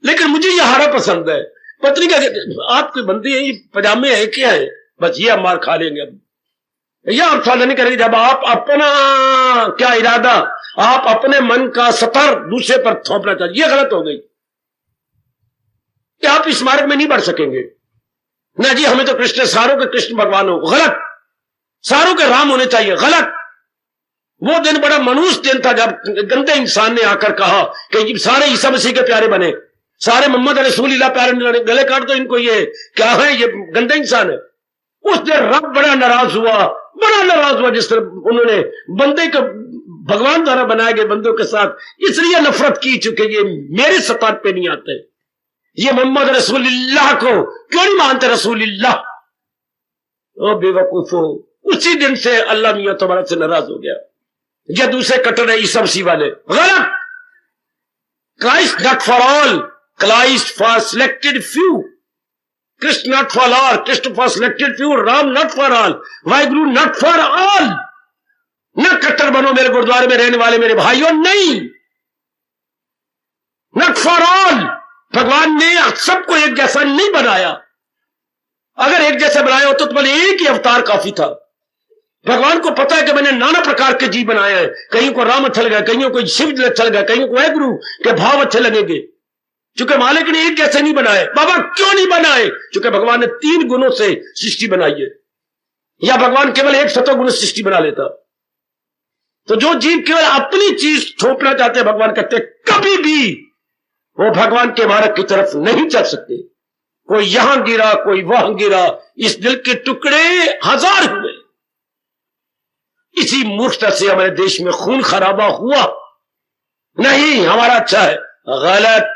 लेकिन मुझे ये हरा पसंद है। पत्नी का आपके बंदे हैं, ये पजामे है क्या है, बस ये हम मार खा लेंगे। अब यह आप फॉलो नहीं करेंगे जब आप अपना क्या इरादा, आप अपने मन का सतर दूसरे पर थोपना चाहिए, ये गलत हो गई कि आप इस मार्ग में नहीं बढ़ सकेंगे। ना जी हमें तो कृष्ण, सारों के कृष्ण भगवान हो, गलत। सारों के राम होने चाहिए, गलत। वो दिन बड़ा मनुष्य दिन था जब गंदे इंसान ने आकर कहा कि सारे ईसा मसीह के प्यारे बने, सारे मोहम्मद रसूलुल्लाह प्यारे, गले काट दो इनको, ये क्या है, ये गंदे इंसान है। उस दिन रब बड़ा नाराज हुआ जिस तरह उन्होंने बंदे को भगवान द्वारा बनाए गए बंदों के साथ इसलिए नफरत की, चुके ये मेरे सतार पे नहीं आते, ये मोहम्मद रसूलुल्लाह को क्यों नहीं मानते रसूलुल्लाह। ओ बेवकूफो, उसी दिन से अल्लाह मियां तुम्हारा से नाराज हो गया। या दूसरे कट्टर है ईसा मसीह वाले, गलत। Christ not for all, Christ for selected few, Krishna not for all, Krishna for selected few, Ram not for all, Waheguru not for all. न कट्टर बनो मेरे गुरुद्वारे में रहने वाले मेरे भाइयों, नहीं, नॉट फॉर ऑल। भगवान ने सबको एक जैसा नहीं बनाया। अगर एक जैसा बनाया हो तो तुम्हारे एक ही अवतार काफी था। भगवान को पता है कि मैंने नाना प्रकार के जीव बनाए हैं, कहीं को राम अच्छा लगा, कहीं को शिव अच्छा लगा, कहीं को वाहिगुरु के भाव अच्छे लगेंगे, क्योंकि मालिक ने एक जैसे नहीं बनाए। बाबा क्यों नहीं बनाए? क्योंकि भगवान ने 3 गुणों से सृष्टि बनाई है, या भगवान केवल एक सतोगुण सृष्टि बना लेता। तो जो जीव केवल अपनी चीज थोपना चाहते हैं, भगवान कहते हैं कभी भी वो भगवान के मार्ग की तरफ नहीं चल सकते। कोई यहां गिरा, कोई वहां गिरा, इस दिल के टुकड़े हजार हुए। इसी मूर्खता से हमारे देश में खून खराबा हुआ। नहीं हमारा अच्छा है, गलत।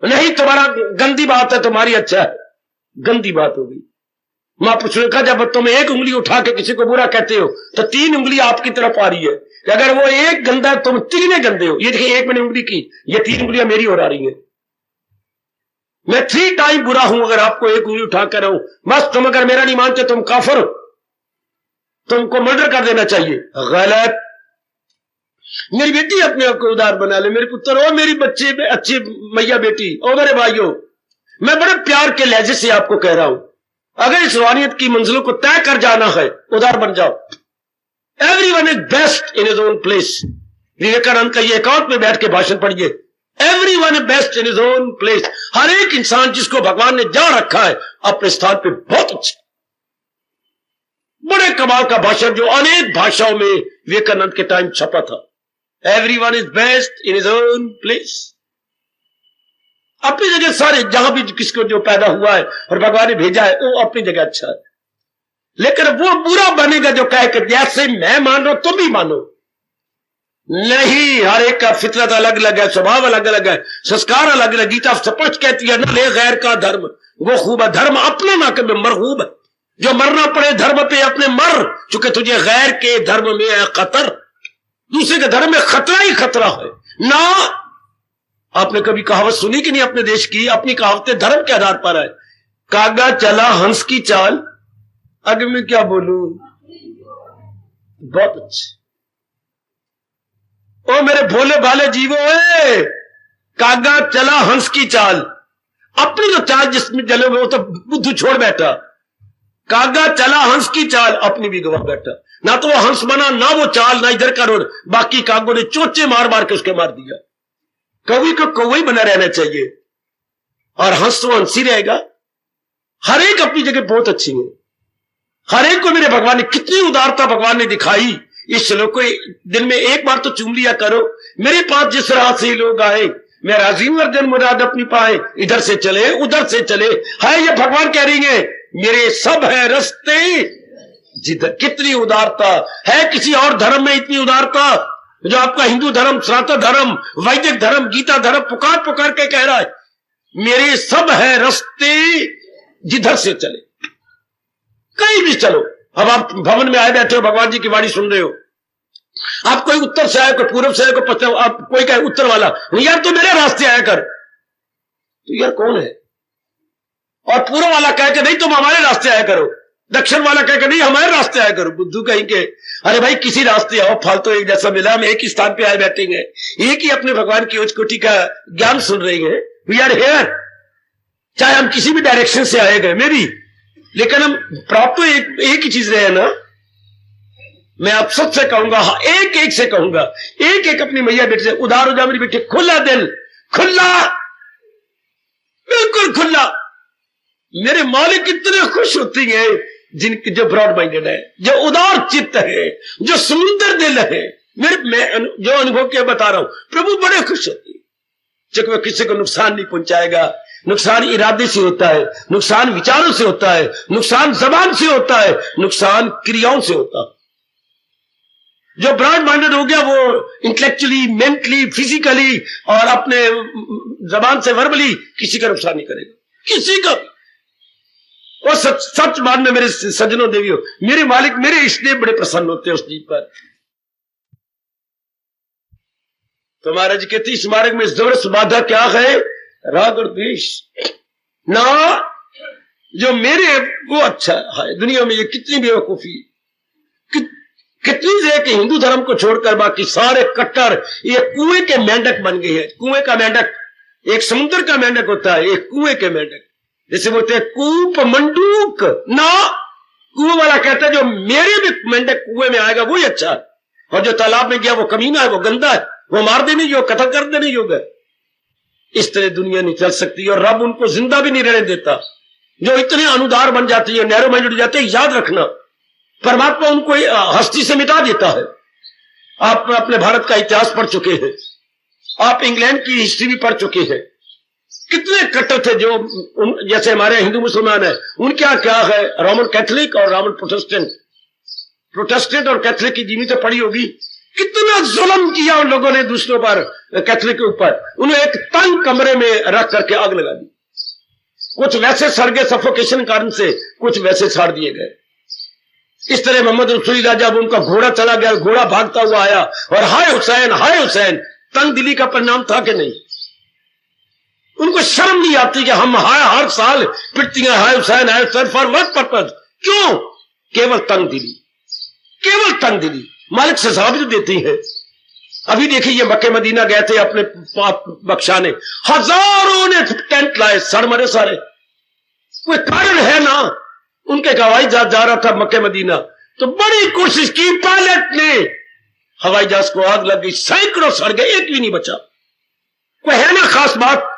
नहीं तुम्हारा गंदी बात है, तुम्हारी अच्छा है, गंदी बात हो गई। महापुरुष ने कहा जब तुम एक उंगली उठा के किसी को बुरा कहते हो तो 3 उंगली आपकी तरफ आ रही है। अगर वो एक गंदा है तुम 3 गंदे हो। ये देखिए, एक मैंने उंगली की, ये 3 उंगलियां मेरी और आ रही है। मैं 3 टाइम बुरा हूं अगर आपको एक उंगली उठा कर रहूं। बस तुम अगर मेरा नहीं मानते तुम काफिर हो, तुमको मर्डर कर देना चाहिए, गलत। मेरी बेटी अपने आप को उदार बना ले, मेरे पुत्र हो, मेरी बच्चे अच्छी मैया बेटी, ओ मेरे भाइयों, मैं बड़े प्यार के लहजे से आपको कह रहा हूं, अगर इस रूहानियत की मंजिलों को तय कर जाना है, उदार बन जाओ। Everyone is best in his own place. Vivekananda का ये एकांत में बैठ के भाषण पढ़िए, everyone is best in his own place. हर एक इंसान जिसको भगवान ने जा रखा है अपने स्थान पे बहुत अच्छा। बड़े कमाल का भाषण जो अनेक भाषाओं में विवेकानंद के टाइम छपा था। Everyone is best in his own place. अपनी जगह सारे, जहां भी किसको जो पैदा हुआ है और भगवान ने भेजा है वो अपनी जगह अच्छा है। लेकिन वो बुरा बनेगा जो कहे कि जैसे मैं मान रहा हूं तुम भी मानो। नहीं, हर एक का फितरत अलग अलग है, स्वभाव अलग अलग है, संस्कार अलग अलग। गीता स्पष्ट कहती है न ले गैर का धर्म वो खूब है। धर्म अपने नाके में मरहूब है, जो मरना पड़े धर्म पे अपने मर, चूंकि तुझे गैर के धर्म में है खतर। दूसरे के धर्म में खतरा ही खतरा है ना। आपने कभी कहावत सुनी कि नहीं अपने देश की? अपनी कहावतें धर्म के आधार पर है। कागा चला हंस की चाल, आगे मैं क्या बोलूं, बहुत अच्छे। ओ मेरे भोले भाले जीवो, कागा चला हंस की चाल। अपनी जो चाल जिसमें चले वो तो बुद्धू छोड़ बैठा। कागा चला हंस की चाल, अपनी भी गवा बैठा। ना तो वो हंस बना, ना वो चाल, ना इधर का रोड। बाकी कागों ने चोचे मार मार के उसके मार दिया। कौवे को कौवा बना रहना चाहिए और हंस तो हंसी रहेगा। हर एक अपनी जगह बहुत अच्छी है। हर एक को मेरे भगवान ने कितनी उदारता भगवान ने दिखाई। इस श्लोक को दिन में एक बार तो चूम लिया करो। मेरे पास जिस राह से लोग आए मैं राजी हूं, अर्जन मुराद अपनी पाए। इधर से चले उधर से चले, है ये भगवान कह रही है मेरे सब है रस्ते जिधर। कितनी उदारता है। किसी और धर्म में इतनी उदारता जो आपका हिंदू धर्म, सनातन धर्म, वैदिक धर्म, गीता धर्म पुकार पुकार के कह रहा है मेरे सब है रस्ते जिधर से चले। कहीं भी चलो। अब आप भवन में आए बैठे हो, भगवान जी की वाणी सुन रहे हो। आप कोई उत्तर से आए, कोई पूर्व से आए, कोई पश्चिम, आप कोई कहे उत्तर वाला, यार तू मेरे रास्ते आया कर, तो यार कौन है? और पूर्व वाला कह के नहीं तुम हमारे रास्ते आया करो, दक्षिण वाला कह के नहीं हमारे रास्ते आया करो। बुद्धू कहेंगे अरे भाई किसी रास्ते आओ, फालतू एक जैसा मिला, हम एक ही स्थान पे आए बैठेंगे, एक ही अपने भगवान की उच्च कोटि का ज्ञान सुन रहे हैं। वी आर हियर, चाहे हम किसी भी डायरेक्शन से आए गए मे भी, लेकिन हम प्राप्त तो एक ही चीज रहे हैं ना। मैं आप सबसे कहूंगा, एक एक से कहूंगा, एक एक अपनी मैया बेटे से उधार हो जा मेरी बेटी। खुला दिल, खुला, बिल्कुल खुला। मेरे मालिक कितने खुश होती है जिनकी जो ब्रॉड माइंडेड है, जो उदार चित्त है, जो सुंदर दिल है। मैं जो अनुभव के बता रहा हूं, प्रभु बड़े खुश होती है। जब वह किसी को नुकसान नहीं पहुंचाएगा। नुकसान इरादे से होता है, नुकसान विचारों से होता है, नुकसान जबान से होता है, नुकसान क्रियाओं से होता है। जो ब्रॉड माइंडेड हो गया वो इंटेलेक्चुअली, मेंटली, फिजिकली और अपने जबान से वर्बली किसी का नुकसान नहीं करेगा, किसी का। और सच मान में मेरे सज्जनों देवियों, मेरे मालिक, मेरे इष्टदेव बड़े प्रसन्न होते हैं उस चीज पर। तो महाराज कहते इस मार्ग में जबरदस्त बाधा क्या है? राग और द्वेष ना। जो मेरे वो अच्छा है। दुनिया में ये कितनी बेवकूफी, कितनी है कि हिंदू धर्म को छोड़कर बाकी सारे कट्टर ये कुएं के मेंढक बन गए हैं। कुएं का मेंढक, एक समुद्र का मेंढक होता है, एक कुएं के मेंढक। जैसे बोलते हैं कूप मंडूक ना। कुएं वाला कहता है जो मेरे भी मेंढक कुएं में आएगा वही अच्छा है, और जो तालाब में गया वो कमीना है, वो गंदा है, वो मार देने योग, कत्ल कर देने योग है। इस तरह दुनिया नहीं चल सकती और रब उनको जिंदा भी नहीं रहने देता। जो इतने अनुदार बन जाती है, नैरो माइंडेड हो जाते हैं, याद रखना परमात्मा उनको हस्ती से मिटा देता है। आप अपने भारत का इतिहास पढ़ चुके हैं, आप इंग्लैंड की हिस्ट्री भी पढ़ चुके हैं। कितने कट्टर थे जो जैसे हमारे हिंदू मुसलमान है, उनका क्या है, रोमन कैथोलिक और रोमन प्रोटेस्टेंट और कैथोलिक की जीवी तो पड़ी होगी। कितना जुल्म किया उन लोगों ने दूसरों पर, कैथोलिक के ऊपर। उन्हें एक तंग कमरे में रख करके आग लगा दी। कुछ वैसे सड़ गए सफोकेशन कारण से, कुछ वैसे साड़ दिए गए। इस तरह मोहम्मद रसूलुल्लाह जब उनका घोड़ा चला गया, घोड़ा भागता हुआ आया और हाय हुसैन, तंग दिली का परिणाम था कि नहीं? उनको शर्म नहीं आती कि हम हर साल पिटती हैं हाय हुसैन फॉर व्हाट पर्पस? क्यों? केवल तंग दिली। मालिक सजा भी तो देती है। अभी देखिए, ये मक्के मदीना गए थे अपने बख्शाने, हजारों ने टेंट लाए, सड़ मरे सारे। कोई कारण है ना? उनके हवाई जहाज जा रहा था मक्के मदीना, तो बड़ी कोशिश की, पायलट ने हवाई जहाज को आग लग गई, सैकड़ों सड़ गए, एक भी नहीं बचा। कोई है ना खास बात?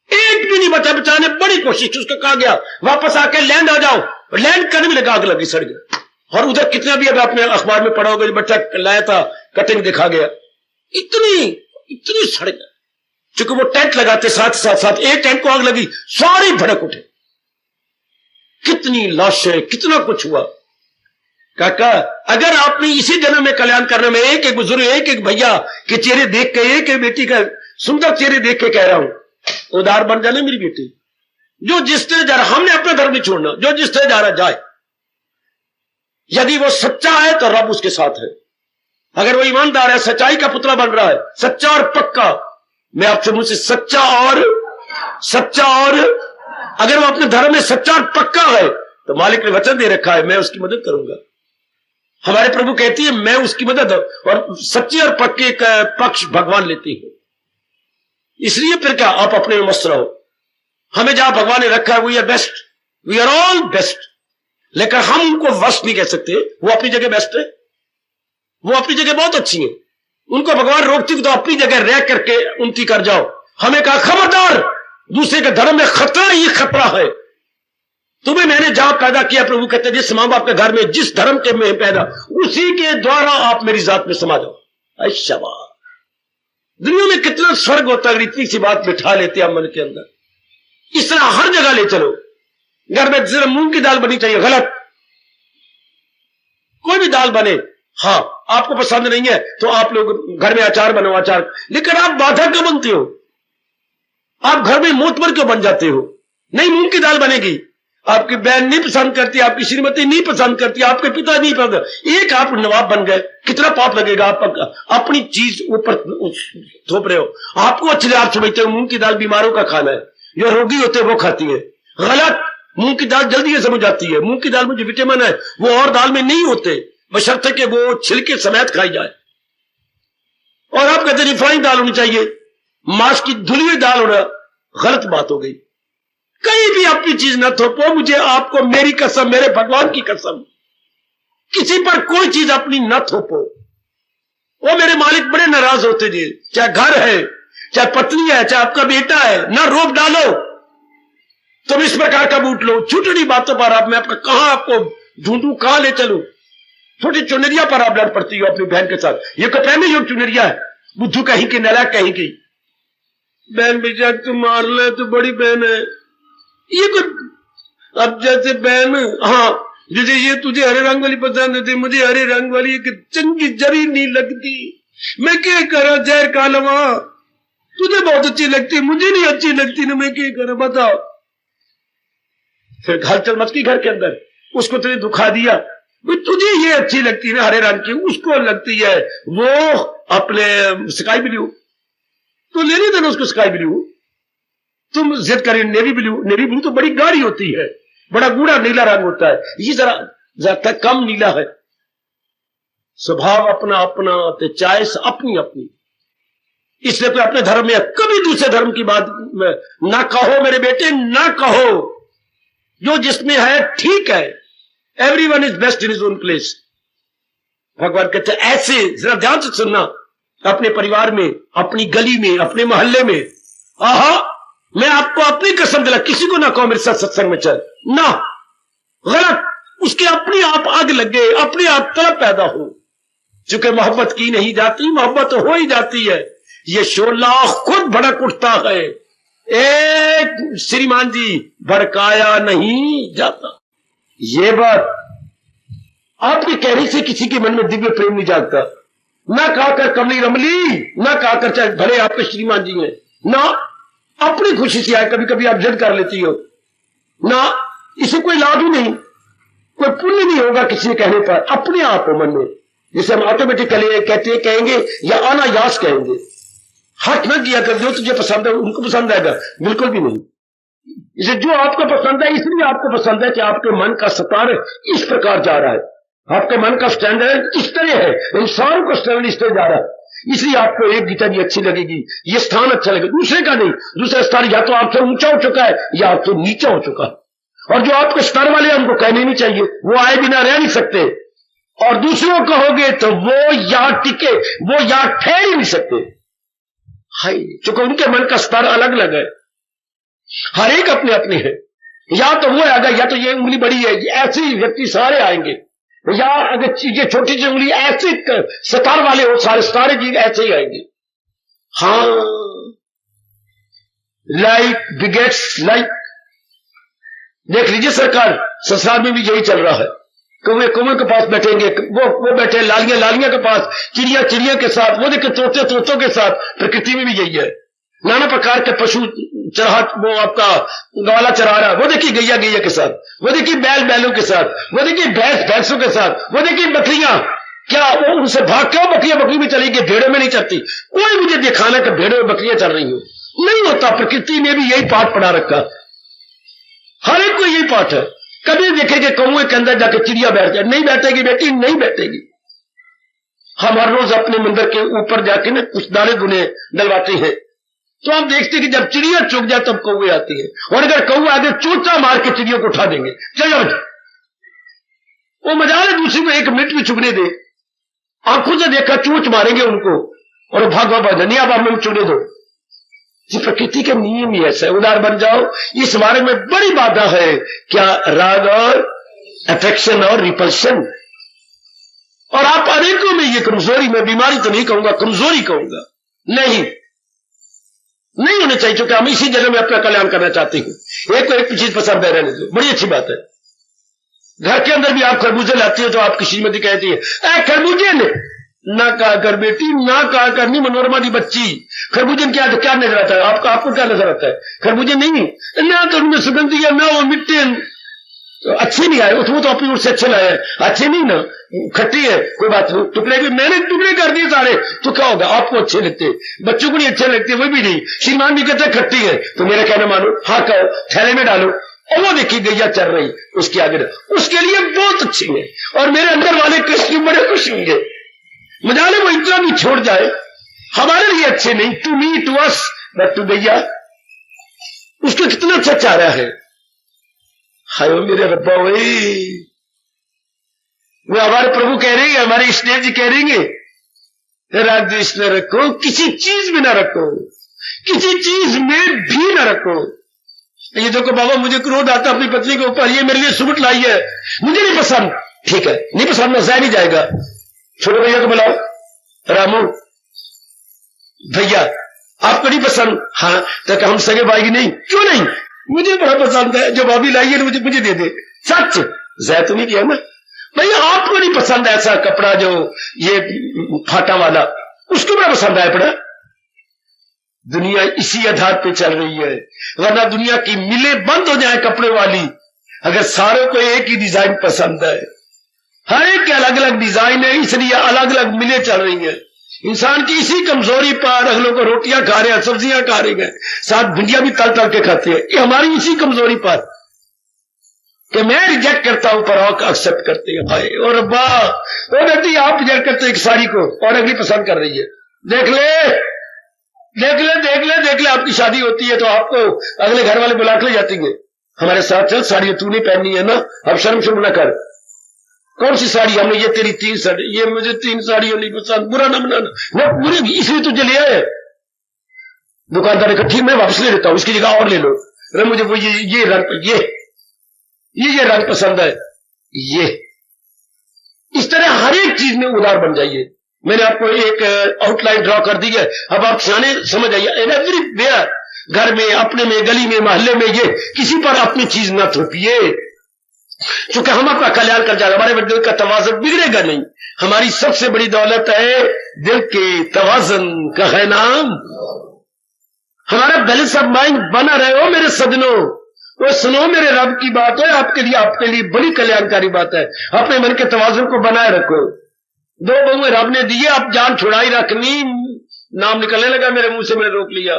एक भी नहीं बचा। बचाने बड़ी कोशिश की, उसको कहा गया वापस आके लैंड आ जाओ, लैंड करने में लगा, आग लगी, सड़ गए। और उधर कितना भी अब आपने अखबार में पढ़ा होगा, जो बच्चा लाया था कटिंग दिखा गया, इतनी सड़ गए। चूंकि वो टेंट लगाते साथ एक टेंट को आग लगी, सारी भड़क उठे, कितनी लाशें, कितना कुछ हुआ। काका, अगर आपने इसी जन्म में कल्याण करने में एक बुजुर्ग, एक भैया के चेहरे देख के, एक बेटी का सुंदर चेहरे देख के कह रहा हूं, उदार बन जाने मेरी बेटी। जो जिस तरह जा रहा, हमने अपना धर्म नहीं छोड़ना, जो जिस तरह जा रहा जाए। यदि वो सच्चा है तो रब उसके साथ है। अगर वो ईमानदार है, सच्चाई का पुतला बन रहा है, सच्चा और पक्का, मैं आपसे मुझसे सच्चा और अगर वो अपने धर्म में सच्चा और पक्का है तो मालिक ने वचन दे रखा है, मैं उसकी मदद करूंगा। हमारे प्रभु कहती है मैं उसकी मदद, और सच्चे और पक्के का पक्ष भगवान लेती है। इसलिए फिर क्या, आप अपने में मस्त रहो। हमें जहां भगवान ने रखा है we are best, we are all best. लेकिन हम उनको वस्त नहीं कह सकते। वो अपनी जगह बेस्ट है, वो अपनी जगह बहुत अच्छी है। उनको भगवान रोकती तो अपनी जगह रह करके उनकी कर जाओ। हमें कहा खबरदार, दूसरे के धर्म में खतरा ही खतरा है। तुम्हें मैंने जहां पैदा किया, प्रभु कहते हैं, जिस मां बाप के घर में जिस धर्म के में पैदा, उसी के द्वारा आप मेरी जात में समा जाओ। शाबाश। दुनिया में कितना स्वर्ग होता है अगर इतनी सी बात बिठा लेते हैं मन के अंदर। इस तरह हर जगह ले चलो। घर में सिर्फ मूंग की दाल बनी चाहिए, गलत। कोई भी दाल बने, हाँ आपको पसंद नहीं है तो आप लोग घर में अचार बनाओ, अचार। लेकिन आप बाधा क्यों बनते हो? आप घर में मोतबर क्यों बन जाते हो? नहीं, मूंग की दाल बनेगी, आपकी बहन नहीं पसंद करती, आपकी श्रीमती नहीं पसंद करती, आपके पिता नहीं पसंद, एक आप नवाब बन गए, कितना पाप लगेगा। आप अपनी चीज ऊपर थोप रहे हो। आपको अच्छे आप समझते हो मूंग की दाल बीमारों का खाना है, जो रोगी होते हैं वो खाती है। गलत। मूंग की दाल जल्दी समझ जाती है। मूंग की दाल में जो विटामिन है वो और दाल में नहीं होते, बशर्ते कि वो छिलके समेत खाई जाए। और आप कहते रिफाइंड दाल होनी चाहिए, मांस की धुली हुई दाल होना, गलत बात हो गई। कहीं भी अपनी चीज न थोपो। मुझे आपको मेरी कसम, मेरे भगवान की कसम, किसी पर कोई चीज अपनी न थोपो। वो मेरे मालिक बड़े नाराज होते थे। चाहे घर है, चाहे पत्नी है, चाहे आपका बेटा है, ना रोप डालो। तुम इस प्रकार का बूट लो। छोटी बातों पर आप, मैं आपका कहां आपको ढूंढूं, कहां ले चलूं? छोटी चुनरिया पर आप लड़ पड़ती हो अपनी बहन के साथ। ये को पहले योग चुनरिया है, बुद्धू कहीं की, नलायक कहीं की। बहन बेचार तू मार ले, तो बड़ी बहन है। ये कोई अब जैसे बहन, हाँ जैसे ये तुझे हरे रंग वाली पसंद है, मुझे हरे रंग वाली एक चंगी जरी नहीं लगती, मैं क्या करा जहर खा लवा। तुझे बहुत अच्छी लगती, मुझे नहीं अच्छी लगती ना, मैं क्या करा बताओ। फिर हलचल मच गई घर के अंदर। उसको तुझे दुखा दिया, तुझे ये अच्छी लगती है ना हरे रंग की, उसको लगती है वो अपने स्काई ब्लू, तो लेने देना उसको स्काई ब्लू। तुम जिद करें नेवी ब्लू तो बड़ी गाढ़ी होती है, बड़ा गूढ़ा नीला रंग होता है, ये जरा कम नीला है। स्वभाव अपना अपना, चॉइस अपनी अपनी। इसलिए कोई अपने धर्म में कभी दूसरे धर्म की बात ना कहो मेरे बेटे, ना कहो। जो जिसमें है ठीक है। Everyone is best in his own place. भगवान कहते हैं ऐसे, जरा ध्यान से सुनना, अपने परिवार में, अपनी गली में, अपने मोहल्ले में। आहा, मैं आपको अपनी कसम दिला, किसी को ना कहो मेरे साथ सत्संग में चल, ना, गलत। उसके अपने आप आग लग गए, अपने आप तलब पैदा हो। चूंकि मोहब्बत की नहीं जाती, मोहब्बत हो ही जाती है। ये शोला खुद भड़क उठता है, एक श्रीमान जी भड़काया नहीं जाता। ये बात आपकी कहने से किसी के मन में दिव्य प्रेम नहीं जागता। ना कहकर कमली रमली, ना कहकर चाहे भले आपके श्रीमान जी हैं, ना अपनी खुशी से आए, कभी कभी आप जिद कर लेती हो ना, इसे कोई लाभ ही नहीं, कोई पुण्य नहीं होगा किसी के कहने पर, अपने आप हो मन में, जिसे हम ऑटोमेटिकली कहते कहेंगे या अनायास कहेंगे। हट न किया कर, जो तुझे पसंद है उनको पसंद आएगा, बिल्कुल भी नहीं। इसे जो आपको पसंद है इसलिए आपको पसंद है कि आपके मन का सतार इस प्रकार जा रहा है, आपके मन का स्टैंडर्ड इस तरह है, इंसान को स्टैंडर्ड इस तरह जा रहा है, इसलिए आपको एक गीता जी अच्छी लगेगी, ये स्थान अच्छा लगेगा, दूसरे का नहीं। दूसरा स्थान या तो आपसे ऊंचा हो चुका है या आपसे नीचा हो चुका है, और जो आपके स्तर वाले हैं उनको कहने नहीं चाहिए, वो आए बिना रह नहीं सकते, और दूसरों कहोगे तो वो यहां टिके, वो यहां ठहर ही नहीं सकते। हाय, चूंकि उनके मन का स्तर अलग अलग है, हर एक अपने अपने है, या तो वो आएगा या तो ये उंगली बड़ी है, ऐसे ही व्यक्ति सारे आएंगे, या अगर चीजें छोटी सी उंगली ऐसे स्तर वाले हो, सारे चीज ऐसे ही आएंगे। हाँ, लाइक बिगेट्स लाइक। देख लीजिए सरकार, संसार में भी यही चल रहा है। कौवे कौवे के पास बैठेंगे, वो बैठे लालियां के पास, चिड़िया के साथ, वो देखे तोतों के साथ। प्रकृति में भी यही है, नाना प्रकार के पशु चराहट, वो आपका ग्वाला चरा रहा है, वो देखिए गैया के साथ, वो देखिए बैलों के साथ, वो देखिए भैंसों के साथ, वो देखिए बकरियां, क्या वो उनसे भाग क्यों बकरी में चलेगी, भेड़ों में नहीं चलती। कोई मुझे दिखाना कि भेड़ों में बकरियां चल रही हो, नहीं होता। प्रकृति ने भी यही पाठ पढ़ा रखा, हर एक को यही पाठ है। कभी देखेंगे कौवे के अंदर जाकर चिड़िया बैठ जाए, नहीं बैठेगी बेटी, नहीं बैठेगी। हम हर रोज अपने मंदिर के ऊपर जाके ना कुछ दाने दुने डलवाते हैं, तो हम देखते हैं कि जब चिड़िया चुग जाए तब कौवे आती है, और अगर कौवे आगे चोचा मार के चिड़ियों को उठा देंगे, चलो वो मजाल दूसरी को एक मिनट भी चुगने दे, आंखों से देखा चोच मारेंगे उनको और भागवा नहीं, अब हमें चुगने दो। प्रकृति के नियम ही ऐसा है, उदार बन जाओ। इस बारे में बड़ी बाधा है, क्या राग और अट्रैक्शन और रिपल्शन, और आप अनेकों में ये कमजोरी, मैं बीमारी तो नहीं कहूंगा, कमजोरी कहूंगा, नहीं होने चाहिए, क्योंकि हम इसी जगह में अपना कल्याण करना चाहते हैं। एक को एक चीज पसंद है, रहने दो, बड़ी अच्छी बात है। घर के अंदर भी आप खरबूजे लाती हो तो आपकी श्रीमती कहती है खरबूजे ने, ना कहा कर बेटी, ना कहा करनी मनोरमा की बच्ची। खरबूजे क्या नजर आता है आपको क्या नजर आता है? खरबूजे नहीं, ना तो उनमें सुगंधी है, ना वो मिट्टी तो अच्छे नहीं आए, वो तो अपनी ओर से अच्छे लाए हैं, अच्छे नहीं ना, खट्टी है, कोई बात नहीं, टुकड़े भी मैंने टुकड़े कर दिए सारे, तो क्या होगा? आपको अच्छे लगते, बच्चों को नहीं अच्छे लगते, वो भी नहीं। श्रीमान भी कहते खट्टी है, तो मेरा कहना मानो, हाँ कहो, थैले में डालो, और वो देखिए गैया चल रही उसके आगे, उसके लिए बहुत अच्छी है, और मेरे अंदर वाले कृष्ण बड़े खुश होंगे। मजाले वो इतना भी छोड़ जाए, हमारे लिए अच्छे नहीं, to me to us, but to गैया उसको कितना अच्छा चाह रहा है। हाय मेरे रब्बा, वही वो हमारे प्रभु कह रहे हैं, हमारे इष्टदेव जी कह रहे हैं, राग द्वेष न रखो, किसी चीज में ना रखो, किसी चीज में भी ना रखो। ये देखो बाबा, मुझे क्रोध आता अपनी पत्नी के ऊपर, ये मेरे लिए सुबट लाई है, मुझे नहीं पसंद, ठीक है नहीं पसंद, मैं नहीं जाएगा। छोटे भैया को बुलाओ, रामू भैया आपको नहीं पसंद? हाँ, तो हम सगे भाई नहीं, क्यों नहीं, मुझे बड़ा पसंद है, जो भाभी लाई है मुझे दे दे। सच जय तो नहीं किया ना भैया, आपको नहीं पसंद ऐसा कपड़ा जो ये फाटा वाला, उसको बड़ा पसंद आया पड़ा। दुनिया इसी आधार पे चल रही है, वरना दुनिया की मिलें बंद हो जाए कपड़े वाली, अगर सारों को एक ही डिजाइन पसंद है, हर एक के अलग अलग डिजाइन है, इसलिए अलग अलग मिलें चल रही है। इंसान की इसी कमजोरी पर अगलों को रोटियां खा रहे हैं, सब्जियां खा रहे हैं, साथ भिंडियां भी तल तल के खाते हैं, ये हमारी इसी कमजोरी पर कि मैं रिजेक्ट करता हूं पर आप एक्सेप्ट करते हैं। भाई और वाह, वो बेटी आप रिजेक्ट करते एक साड़ी को और अगली पसंद कर रही है, देख ले आपकी शादी होती है तो आपको अगले घर वाले बुला के ले जाती है, हमारे साथ चल, साड़ी तूने पहननी है ना, अब शर्म न कर। कौन सी साड़ी? हमने ये तेरी 3 साड़ी, ये मुझे 3 साड़ियों नहीं पसंद, बुरा ना मनाना, बुरी इसलिए तुझे लिया है। दुकानदार ने कहा ठीक, मैं वापस ले लेता हूं, इसकी जगह और ले लो। अरे मुझे वो ये रंग, ये रंग पसंद है, ये इस तरह हर एक चीज में उदार बन जाइए। मैंने आपको एक आउटलाइन ड्रॉ कर दी है, अब आप सियाने समझ आइए। एवरीवेयर, घर में, अपने में, गली में, मोहल्ले में, ये किसी पर अपनी चीज ना थोपिए, क्योंकि हम अपना कल्याण कर जाएगा, हमारे दिल का तवाज़ुन बिगड़ेगा नहीं। हमारी सबसे बड़ी दौलत है दिल के तवाज़ुन का है नाम। हमारा बैलेंस ऑफ माइंड बना रहे हो मेरे सजनों, वो सुनो मेरे रब की बात है, आपके लिए बड़ी कल्याणकारी बात है। अपने मन के तवाज़ुन को बनाए रखो। 2 बहुएं रब ने दिए, अब जान छुड़ाई रखनी, नाम निकलने लगा मेरे मुंह से, मैंने रोक लिया।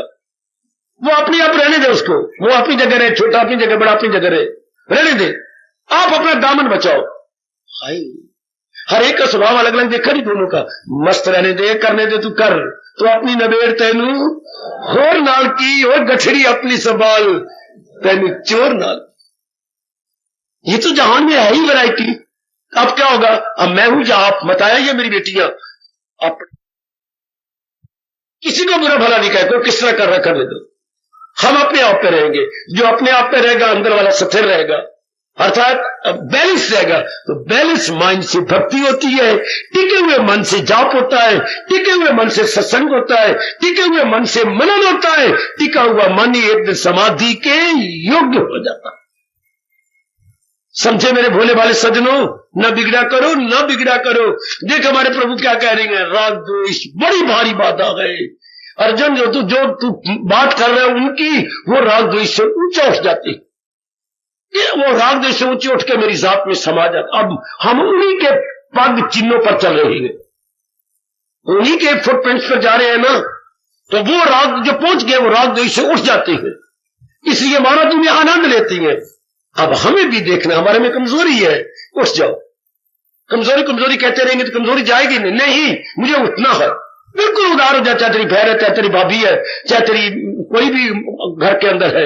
वो अपनी आप रहने दे उसको, वो अपनी जगह रहे, छोटा अपनी जगह, बड़ा अपनी जगह रहे, रहने दे। आप अपना दामन बचाओ। हाय, हर एक का स्वभाव अलग अलग देखा नहीं दोनों का। मस्त रहने दे, करने दे, तू कर, तो अपनी नबेड़ तेनू होर नाल की, और गठड़ी अपनी संभाल तेनू चोर नाल। ये तो जहान में है ही वैरायटी। अब क्या होगा, अब मैं हूं या आप, बताया ये मेरी बेटियां, आप किसी को बुरा भला नहीं कहते, किस तरह कर रहा करने दो। हम अपने आप पे रहेंगे, जो अपने आप पे रहेगा अंदर वाला स्थिर रहेगा, अर्थात बैलेंस रहेगा। तो बैलेंस माइंड से भक्ति होती है, टिके हुए मन से जाप होता है, टिके हुए मन से सत्संग होता है, टिके हुए मन से मनन होता है, टिका हुआ मन ही एक दिन समाधि के योग्य हो जाता है। समझे मेरे भोले भाले सजनों, न बिगड़ा करो, न बिगड़ा करो। देख हमारे प्रभु क्या कह रहे हैं, राग द्वेष बड़ी भारी बात आ गई। अर्जुन, जो तू बात कर रहे हो उनकी, वो राग द्वेष से ऊंचा उठ जाती, वो राग द्वेष से ऊंचे उठ के मेरी जात में समा जाता। अब हम उन्हीं के पग चिन्हों पर चल रहे हैं, उन्हीं के फुटप्रिंट्स पर जा रहे हैं ना, तो वो राग जो पहुंच गए, वो राग द्वेष से उठ जाते हैं, इसलिए हमारा दुनिया आनंद लेती है। अब हमें भी देखना, हमारे में कमजोरी है, उठ जाओ। कमजोरी कहते रहेंगे तो कमजोरी जाएगी नहीं, मुझे उठना है। बिल्कुल उदार हो जाए, चाहे तेरी बहन है, चाहे तेरी भाभी है, चाहे तेरी कोई भी घर के अंदर है,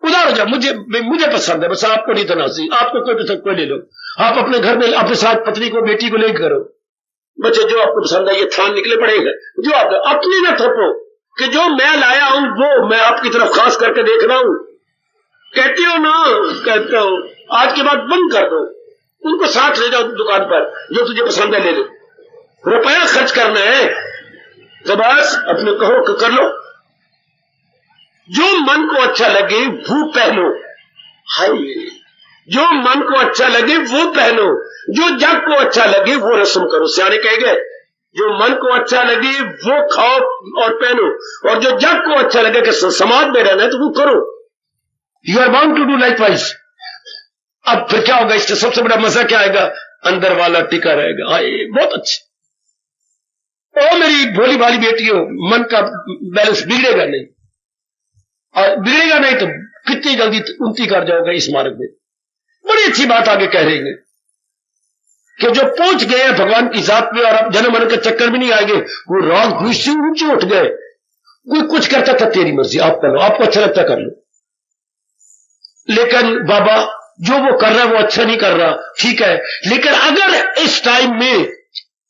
उदार हो जाओ। मुझे पसंद है, बस आपको नहीं तनासी, आपको कोई पसंद कोई ले लो। आप अपने घर में अपने साथ पत्नी को, बेटी को ले करो, बच्चे जो आपको पसंद है, ये थान निकले पड़ेगा, जो आप अपनी ना थोपो कि जो मैं लाया हूं वो मैं आपकी तरफ खास करके देख रहा हूं। कहती हो ना, कहते हो, आज के बाद बंद कर दो, उनको साथ ले जाओ दुकान पर, जो तुझे पसंद है ले लो। रुपया खर्च करना है तो बस अपने कहो कि कर लो, जो मन को अच्छा लगे वो पहनो। हाय, जो मन को अच्छा लगे वो पहनो, जो जग को अच्छा लगे वो रस्म करो। सियाने कह गए, जो मन को अच्छा लगे वो खाओ और पहनो, और जो जग को अच्छा लगे कि समाज में रहना है तो वो करो। You are bound to do likewise. अब फिर क्या होगा, इससे सबसे बड़ा मजा क्या आएगा, अंदर वाला टिका रहेगा। बहुत अच्छा। ओ मेरी भोली भाली बेटियों, मन का बैलेंस बिगड़ेगा नहीं, और बिगड़ेगा नहीं तो कितनी जल्दी उन्नति कर जाओगे इस मार्ग में। बड़ी अच्छी बात आगे कह रही है कि जो पहुंच गए हैं भगवान की जात में, और अब जन्म मरण के चक्कर भी नहीं आएंगे, वो राग द्वेष से ऊंचे उठ गए। कोई कुछ करता था, तेरी मर्जी, आप कर लो, आपको अच्छा लगता कर लो, लेकिन बाबा जो वो कर रहा है वो अच्छा नहीं कर रहा, ठीक है, लेकिन अगर इस टाइम में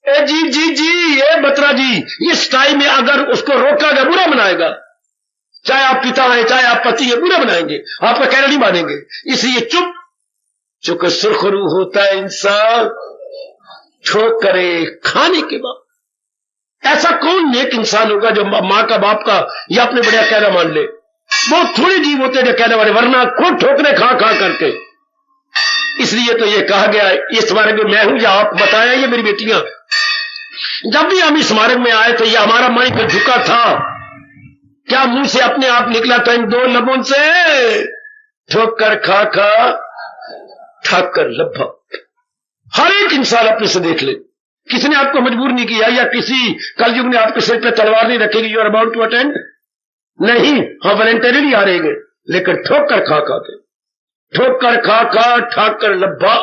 जी ये बत्रा जी, इस टाइम में अगर उसको रोका गया, बुरा बनाएगा, चाहे आप पिता हैं, चाहे आप पति हैं, बुरा बनाएंगे, आपका कहना नहीं मानेंगे। इसलिए चुप सुरखरू होता है इंसान ठोकरे खाने के बाद। ऐसा कौन नेक इंसान होगा जो मां का, बाप का या अपने बड़ा कहना मान ले। बहुत थोड़े जीव होते जो कहने वाले, वरना खुद ठोकरे खा खा करके। इसलिए तो ये कहा गया, इस मार्ग में मैं हूं या आप, बताया ये मेरी बेटियां। जब भी हम इस मार्ग में आए तो ये हमारा मन पे झुका था, क्या मुंह से अपने आप निकला था, इन 2 लबों से ठोकर खा खा ठाकर लब्भा। हर एक इंसान अपने से देख ले, किसने आपको मजबूर नहीं किया, या किसी कलयुग ने आपके सिर पे तलवार नहीं रखेगी, you are about to attend, नहीं, हम वॉलंटरीली आ रहेंगे, लेकिन ठोकर खा खा के, ठोकर खा खा ठाकर लब्भा।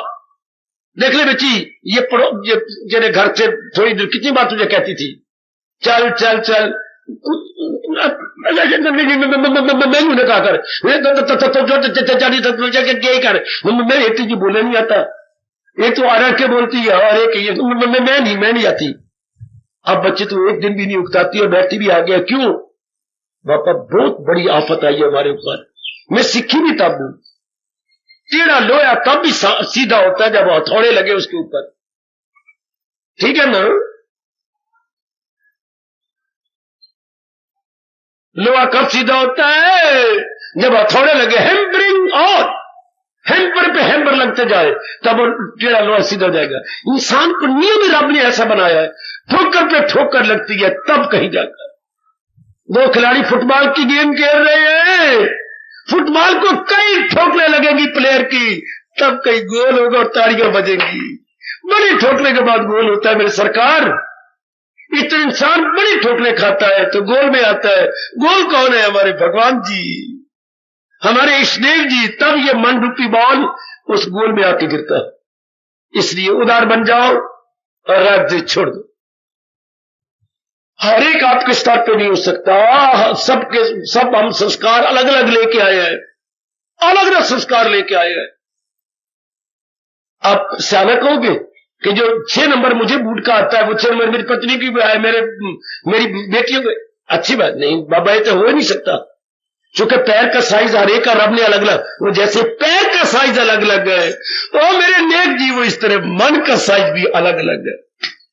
देख ले बच्ची, ये जेरे घर से थोड़ी दूर कितनी बार तुझे कहती थी, चल चल चल, मैंने कहा कर, मैं एक जी बोले नहीं आता, एक तो आरा के बोलती है, और एक मैं नहीं आती। अब बच्चे तो एक दिन भी नहीं उकताती और बैठती भी आ गया, क्यों बापा, बहुत बड़ी आफत आई है हमारे ऊपर। मैं सीखी भी तब हूं, टेढ़ा लोया तब भी सीधा होता है जब हथौड़े लगे उसके ऊपर। ठीक है ना? लोहा कब सीधा होता है? जब हथौड़े लगे, हैम्बरिंग और हैम्पर पे हैम्पर लगते जाए, तब टेढ़ा लोहा सीधा हो जाएगा। इंसान को नियम रब ने ऐसा बनाया है, ठोकर पे ठोकर लगती है तब कहीं जाकर। दो खिलाड़ी फुटबॉल की गेम खेल रहे हैं, फुटबॉल को कई ठोकरे लगेंगी प्लेयर की, तब कहीं गोल होगा और तालियां बजेंगी। बड़ी ठोकरे के बाद गोल होता है मेरे सरकार। इतना इंसान बड़ी ठोकरे खाता है तो गोल में आता है। गोल कौन है? हमारे भगवान जी, हमारे इष्टदेव जी। तब ये मन रूपी बॉल उस गोल में आके गिरता है। इसलिए उदार बन जाओ और राज्य छोड़ दो। हर एक आपके स्तर पे नहीं हो सकता। सबके सब हम संस्कार अलग अलग लेके आए हैं, अलग अलग संस्कार लेके आए हैं। आप सियाना कहोगे कि जो 6 नंबर मुझे बूट का आता है वो 6 नंबर मेरी पत्नी की भी है, मेरी बेटियों को। अच्छी बात नहीं बाबा, ये तो हो ही नहीं सकता, क्योंकि पैर का साइज हर एक का रब ने अलग अलग, वो जैसे पैर का साइज अलग अलग है तो मेरे नेक जी वो इस तरह मन का साइज भी अलग अलग है।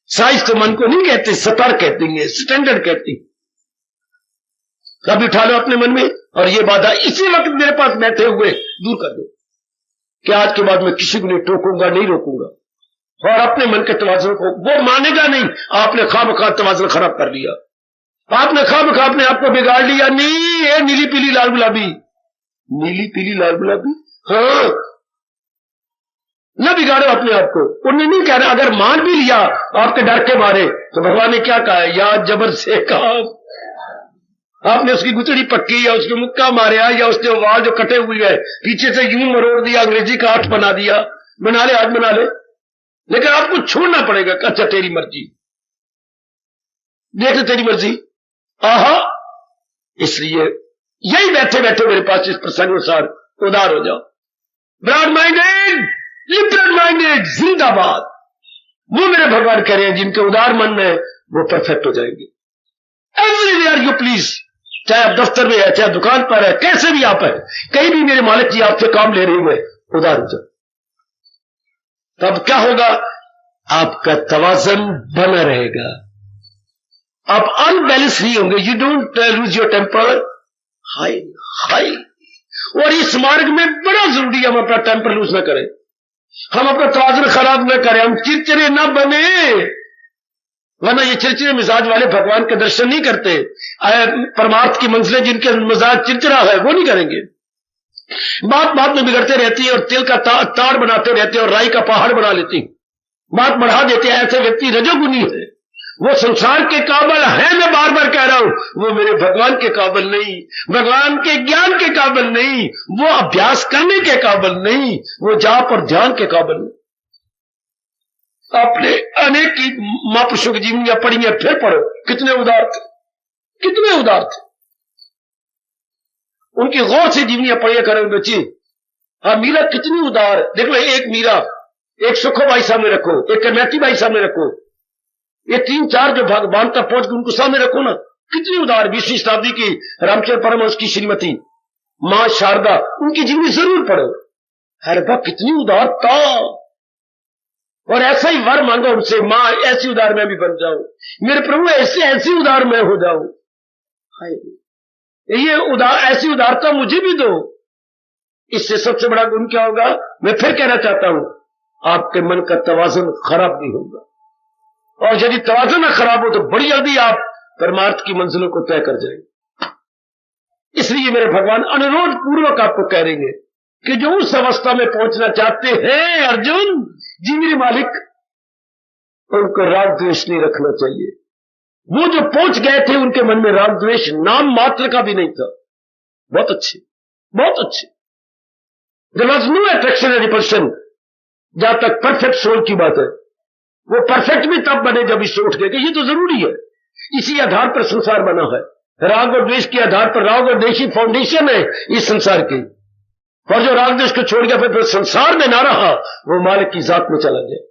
साइज तो मन को नहीं कहते, सतर कहते हैं, स्टैंडर्ड कहते हैं। कभी उठा लो अपने मन में और ये बाधा इसी वक्त मेरे पास बैठे हुए दूर कर दो कि आज के बाद मैं किसी को नहीं टोकूंगा, नहीं रोकूंगा। और अपने मन के तवाज़ुन को वो मानेगा नहीं। आपने खामखा तवाज़ुन खराब कर लिया, आपने खामखा अपने आप को बिगाड़ लिया। नहीं, ये नीली पीली लाल गुलाबी, नीली पीली लाल गुलाबी, हाँ न बिगाड़ो अपने आप को। उन्हें नहीं कह रहा, अगर मान भी लिया आपके डर के मारे तो भगवान ने क्या कहा है? या जबर से कहा, आपने उसकी गुतड़ी पक्की या उसके मुक्का मारा या उसके वाल जो कटे हुए है पीछे से यूं मरोड़ दिया, अंग्रेजी का हाथ बना दिया, बना ले हाथ बना ले, लेकिन आपको छोड़ना पड़ेगा। अच्छा तेरी मर्जी, देख तेरी मर्जी, आहा। इसलिए यही बैठे बैठे मेरे पास इस प्रसंग अनुसार उदार हो जाओ। ब्रॉड माइंडेड, लिबरल माइंडेड, जिंदाबाद। वो मेरे भगवान कह रहे हैं जिनके उदार मन में वो परफेक्ट हो जाएंगे। एवरीवेयर यू प्लीज, चाहे आप दफ्तर में है, चाहे दुकान पर है, कैसे भी आप है, कहीं भी मेरे मालिक जी आपसे काम ले रहे हुए उदार हो जाओ। तब क्या होगा? आपका तवाज़ुन बना रहेगा, आप अनबैलेंस नहीं होंगे। You don't lose your temper. High high. और इस मार्ग में बड़ा जरूरी है हम अपना टेम्पर लूज ना करें, हम अपना तवाज़ुन खराब ना करें, हम चिड़चिड़े ना बने। वरना ये चिड़चिड़े मिजाज वाले भगवान के दर्शन नहीं करते। परमार्थ की मंजिलें जिनके मिजाज चिड़चिड़ा है वो नहीं करेंगे। बात बात में बिगड़ते रहती है और तिल का ताड़ बनाते रहते हैं और राई का पहाड़ बना लेती, बात बढ़ा देते हैं। ऐसे व्यक्ति रजोगुनी है, वो संसार के काबिल है। मैं बार बार कह रहा हूं, वो मेरे भगवान के काबिल नहीं, भगवान के ज्ञान के काबिल नहीं, वो अभ्यास करने के काबिल नहीं, वो जाप और ध्यान के काबिल नहीं। आपने अनेक की महापुरुषों की जीवनियां पढ़ी हैं, फिर पढ़ो, कितने उदार थे, कितने उदार थे। उनकी गौर से जीवनियां पढ़िया करें बच्चे। हाँ, मीरा कितनी उदार। देख लो, एक मीरा, एक सुखो भाई सामने रखो, एक कर्नाटी भाई सामने रखो, ये 3-4 जो भगवान तक पहुंच गए उनको सामने रखो ना, कितनी उदार। 20वीं शताब्दी की रामचंद्र परमहंस की श्रीमती मां शारदा, उनकी जीवनी जरूर पढ़ो। अरे बा कितनी उदार था। और ऐसा ही वर मांगो उनसे, मां ऐसी उदार मैं भी बन जाऊं, मेरे प्रभु ऐसी उदार मैं हो जाऊं। ये उदार, ऐसी उदारता मुझे भी दो। इससे सबसे बड़ा गुण क्या होगा? मैं फिर कहना चाहता हूं, आपके मन का तवाज़ुन खराब नहीं होगा। और यदि तवाज़ुन ना खराब हो तो बड़ी जल्दी आप परमार्थ की मंजिलों को तय कर जाएंगे। इसलिए मेरे भगवान अनुरोध पूर्वक आपको कह रहे हैं कि जो उस अवस्था में पहुंचना चाहते हैं अर्जुन जी मेरे मालिक, उनको राग द्वेष नहीं रखना चाहिए। वो जो पहुंच गए थे उनके मन में राग द्वेष नाम मात्र का भी नहीं था। बहुत अच्छे, बहुत अच्छे। There was no attraction and repulsion. जहां तक परफेक्ट सोल की बात है, वो परफेक्ट भी तब बने जब इससे उठ गए कि ये तो जरूरी है। इसी आधार पर संसार बना है, राग और द्वेष के आधार पर। राग और द्वेष ही फाउंडेशन है इस संसार की। और जो राग द्वेष को छोड़ गया फिर संसार में ना रहा, वो मालिक की जात में चला गया।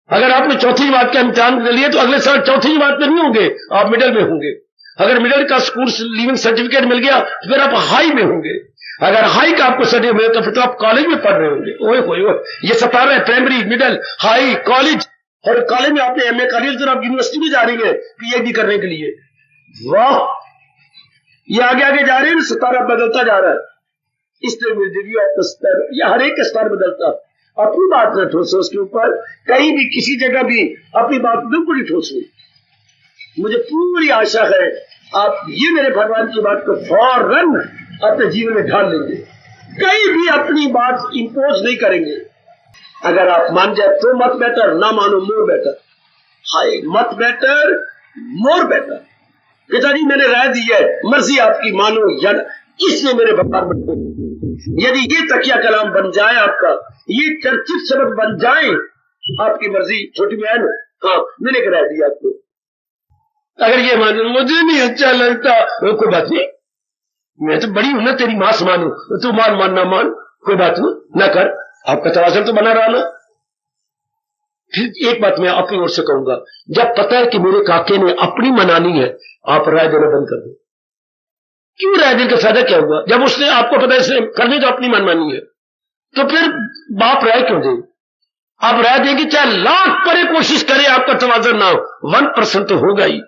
अगर आपने चौथी जमात का इम्तिहान दे लिए तो अगले साल चौथी जमात में नहीं होंगे, आप मिडिल में होंगे। अगर मिडिल का स्कूल लीविंग सर्टिफिकेट मिल गया तो फिर आप हाई में होंगे। अगर हाई का आपको सर्टिफिकेट मिले तो फिर तो आप कॉलेज में पढ़ रहे होंगे। ओए ये 17 है, प्राइमरी, मिडिल, हाई, कॉलेज। और कॉलेज में आपने एमए कर लिया, आप यूनिवर्सिटी में जा रही है पीएचडी करने के लिए। वाह, ये आगे आगे जा रहे हैं, स्तर बदलता जा रहा है। इसलिए मेरे आपका स्तर, यह हर एक का स्तर बदलता। अपनी बात न ठोसो उसके ऊपर, कहीं भी किसी जगह भी अपनी बात बिल्कुल नहीं ठोसो। मुझे पूरी आशा है आप ये मेरे भगवान की बात को फौरन अपने जीवन में ढाल लेंगे, कहीं भी अपनी बात इंपोज नहीं करेंगे। अगर आप मान जाए तो मत बेटर, ना मानो मोर बेटर। हाय, मत बेटर मोर बेटर। पिताजी मैंने राय दी है, मर्जी आपकी, मानो या इसमें मेरे भगवान बन। यदि ये तकिया कलाम बन जाए आपका, ये चर्चित शब्द बन जाए, आपकी मर्जी। छोटी बहन, हाँ मैंने राय दी आपको। अगर ये मानो मुझे नहीं अच्छा लगता, कोई बात नहीं, मैं तो बड़ी हूं ना, तेरी मां से मानू, तू मान ना मान, कोई बात नहीं, ना कर, आपका तवाज़ुन तो बना रहा ना। फिर एक बात मैं अपनी ओर से कहूंगा, जब पता है कि मेरे काके ने अपनी मनानी है, आप राय देना बंद कर दो। क्यों राय देने का फायदा क्या हुआ? जब उसने आपको पता है इसने करनी तो अपनी मनमानी है, तो फिर बाप राय क्यों दे? आप राय देंगे चाहे लाख परे कोशिश करे, आपका तवाज़ुन ना हो, 1% तो होगा ही।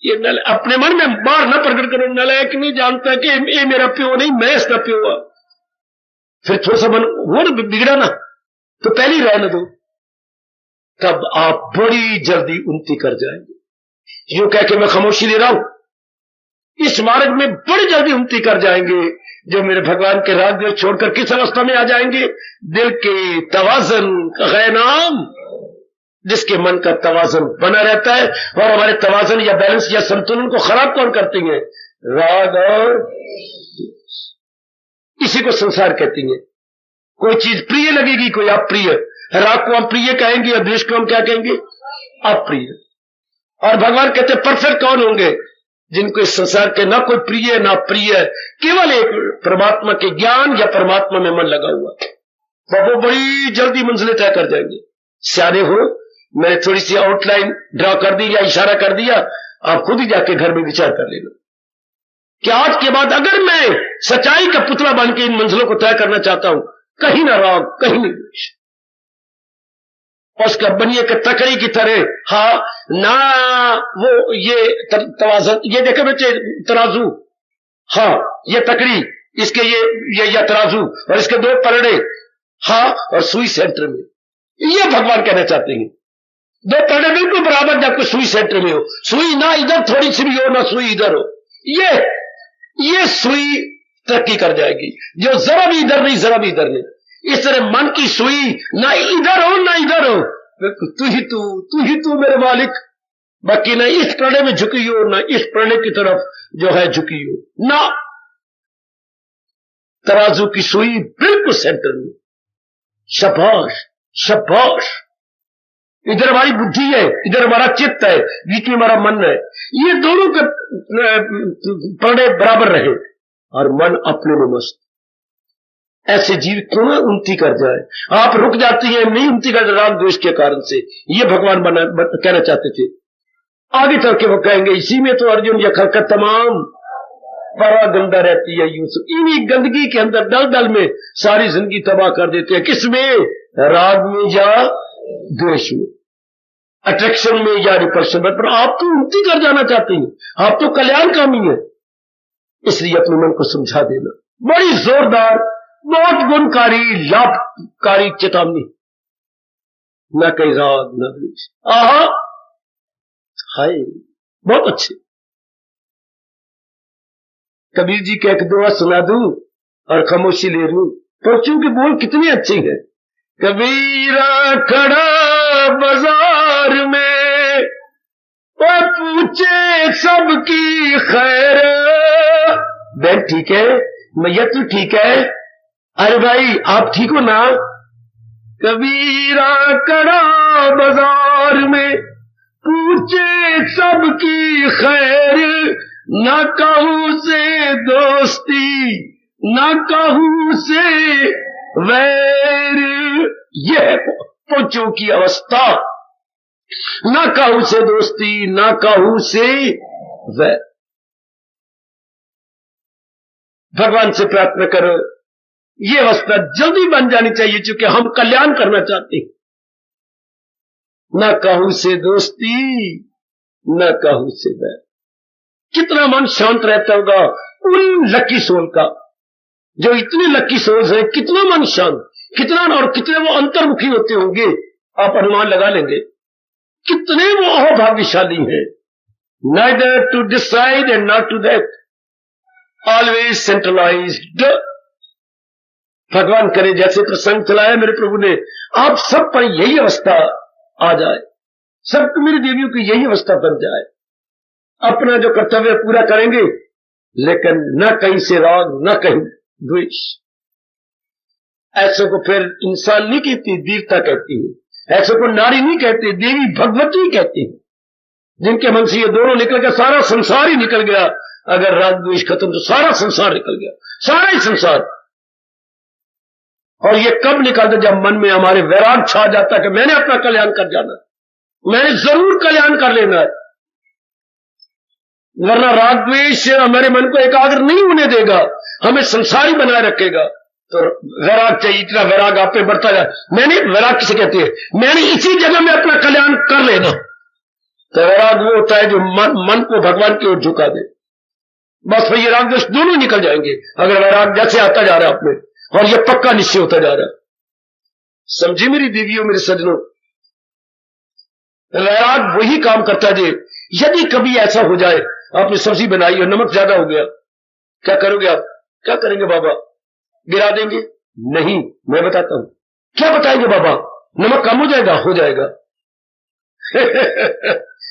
ये अपने मन में बाहर न प्रकट करो। नालायक नहीं जानता कि ये मेरा प्यो नहीं, मैं इसका प्यो हुआ। फिर थोड़ा सा मन वो ना बिगड़ा ना, तो पहली राय न दो, तब आप बड़ी जल्दी उन्नति कर जाएंगे। यूं कह के मैं खामोशी ले रहा हूं, इस मार्ग में बड़ी जल्दी उन्नति कर जाएंगे। जो मेरे भगवान के राग दिल छोड़कर किस अवस्था में आ जाएंगे? दिल के तवाज़ुन का नाम, जिसके मन का तवाज़ुन बना रहता है। और हमारे तवाज़ुन या बैलेंस या संतुलन को खराब कौन करती है? राग और इसी को संसार कहती है। कोई चीज प्रिय लगेगी, कोई अप्रिय। राग को हम प्रिय कहेंगे और द्वेष को हम क्या कहेंगे? अप्रिय। और भगवान कहते परफेक्ट कौन होंगे? जिनको इस संसार के ना कोई प्रिय ना प्रिय, केवल एक परमात्मा के ज्ञान या परमात्मा में मन लगा हुआ, तो वो बड़ी जल्दी मंजिलें तय कर जाएंगे। सियाने हो, मैंने थोड़ी सी आउटलाइन ड्रॉ कर दी या इशारा कर दिया, आप खुद ही जाके घर में विचार कर लेना कि आज के बाद अगर मैं सच्चाई का पुतला बन के इन मंजिलों को तय करना चाहता हूं, कहीं ना राग, कहीं नहीं द्वेष, उसका बनिए के तकड़ी की तरह, हाँ ना वो ये तवाज़ुन, ये देखे बच्चे तराजू, हाँ ये तकड़ी, इसके ये तराजू और इसके दो पलड़े, हाँ, और सुई सेंटर में, ये भगवान कहना चाहते हैं। दो पलड़े बिल्कुल बराबर, जबकि सुई सेंटर में हो, सुई ना इधर थोड़ी सी भी हो ना सुई इधर हो, ये सुई तरक्की कर जाएगी। जो जरा भी इधर नहीं, जरा भी इधर नहीं। इस तरह मन की सुई ना इधर हो ना इधर हो, तू ही तू मेरे मालिक, बाकी ना इस प्रणय में झुकी हो ना इस प्रणय की तरफ जो है झुकी हो, ना तराजू की सुई बिल्कुल सेंटर में। शाबाश शाबाश, इधर हमारी बुद्धि है, इधर हमारा चित्त है, बीच में हमारा मन है, ये दोनों के प्रणय बराबर रहे और मन अपने में मस्त। ऐसे जीव क्यों ना उन्नति कर जाए? आप रुक जाती हैं, नहीं उन्नति कर, राग द्वेष के कारण से। ये भगवान कहना चाहते थे। आगे चल के वो कहेंगे, इसी में तो अर्जुन यह खलकत तमाम बड़ा गंदा रहती है यूसुफ, इन्हीं गंदगी के अंदर दल दल में सारी जिंदगी तबाह कर देते हैं। किसमें? राग में या द्वेष में, अट्रैक्शन में या रिपल्शन में। पर आप तो उन्नति कर जाना चाहते हैं, आप तो कल्याणकामी है, इसलिए अपने मन को समझा देना। बड़ी जोरदार, बहुत गुणकारी, लाभकारी चेतावनी। न कहीं राग न द्वेष। आहा, हाय, बहुत अच्छे। कबीर जी के एक दुआ सुना दूं और खामोशी ले लूं, पक्षियों के बोल कितने अच्छे हैं। कबीरा खड़ा बाजार में, वो पूछे सबकी खैर। बहन ठीक है, मैया तू ठीक है, अरे भाई आप ठीक हो ना? कबीरा खड़ा बाजार में, पूछे सबकी खैर, ना कहूं से दोस्ती ना कहूं से वैर। यह है पहुंचों की अवस्था, ना कहूं से दोस्ती ना कहूं से वैर। भगवान से प्रार्थना करो, यह अवस्था जल्दी बन जानी चाहिए, क्योंकि हम कल्याण करना चाहते हैं। न कहूं से दोस्ती न कहूं से बैर। कितना मन शांत रहता होगा उन लकी सोल का, जो इतने लकी सोल्स हैं, कितना मन शांत, कितना और कितने वो अंतर्मुखी होते होंगे, आप अनुमान लगा लेंगे कितने वो अभाग्यशाली हैं। Neither to this side and not to that, always centralised. भगवान करे जैसे प्रसंग चलाया मेरे प्रभु ने, आप सब पर यही अवस्था आ जाए, सब मेरी देवियों की यही अवस्था बन जाए। अपना जो कर्तव्य पूरा करेंगे, लेकिन न कहीं से राग न कहीं द्वेष। ऐसे को फिर इंसान नहीं कहती, देवता कहती है। ऐसे को नारी नहीं कहती, देवी भगवती कहती है। जिनके मन से ये दोनों निकल गया, सारा संसार ही निकल गया। अगर राग द्वेष खत्म तो सारा संसार निकल गया, सारा ही संसार। और ये कब निकलता? जब मन में हमारे वैराग छा जाता कि मैंने अपना कल्याण कर जाना, मैंने जरूर कल्याण कर लेना है। वरना राग द्वेष हमारे मन को एकाग्र नहीं होने देगा, हमें संसारी बनाए रखेगा। तो वैराग चाहिए, इतना वैराग आप पे बढ़ता जाए। मैंने वैराग किसे कहते हैं? मैंने इसी जगह में अपना कल्याण कर लेना। तो वैराग वो होता है जो मन को भगवान की ओर झुका दे। बस भाई ये राग द्वेष दोनों निकल जाएंगे अगर वैराग जैसे आता जा रहा है आप में, और ये पक्का निश्चय होता जा रहा है। समझी मेरी देवियों, मेरे सज्जनों, वैराग वही काम करता है। यदि कभी ऐसा हो जाए आपने सब्जी बनाई और नमक ज्यादा हो गया, क्या करोगे आप? क्या करेंगे बाबा? गिरा देंगे? नहीं, मैं बताता हूं। क्या बताएंगे बाबा? नमक कम हो जाएगा? हो जाएगा।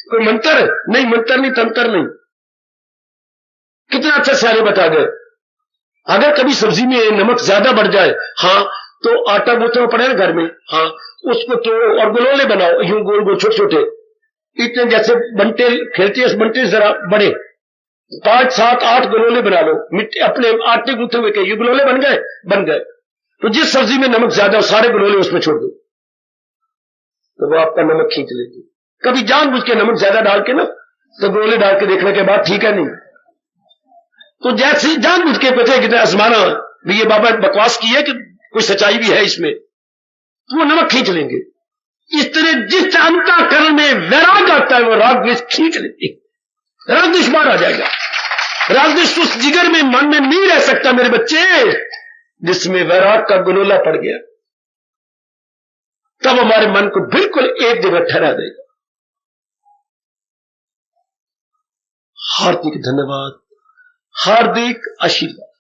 कोई मंत्र? नहीं, मंत्र नहीं, तंत्र नहीं। कितना अच्छा सारे बता गए। अगर कभी सब्जी में नमक ज्यादा बढ़ जाए, हाँ, तो आटा गूंथना पड़े ना घर में, हाँ, उसको तोड़ो और गोलोले बनाओ, यूं गोल गोल छोटे छोटे, इतने जैसे बंटे खेलते हैं, उस बंटे जरा बड़े, 5, 7, 8 गोलोले बना लो, मिट्टी अपने आटे गूंथे हुए के ये गोलोले बन गए, बन गए। तो जिस सब्जी में नमक ज्यादा हो सारे गोलोले उसमें छोड़ दो, तो वो आपका नमक खींच लेगी। कभी जानबूझ के नमक ज्यादा डाल के ना, तो गोलोले डाल के देखने के बाद ठीक है नहीं, तो जैसे जानबूझ के पता है कितना आजमाना भी ये बाबा बकवास की है कि कोई सच्चाई भी है इसमें, तो वो नमक खींच लेंगे। इस तरह जिस अंतःकरण में वैराग आता है वो राग द्वेष खींच लेती है, राग द्वेष बाहर आ जाएगा। राग द्वेष उस जिगर में मन में नहीं रह सकता मेरे बच्चे, जिसमें वैराग का गुलोला पड़ गया, तब हमारे मन को बिल्कुल एक जगह ठहरा देगा। हार्दिक धन्यवाद, हार्दिक आशीर्वाद।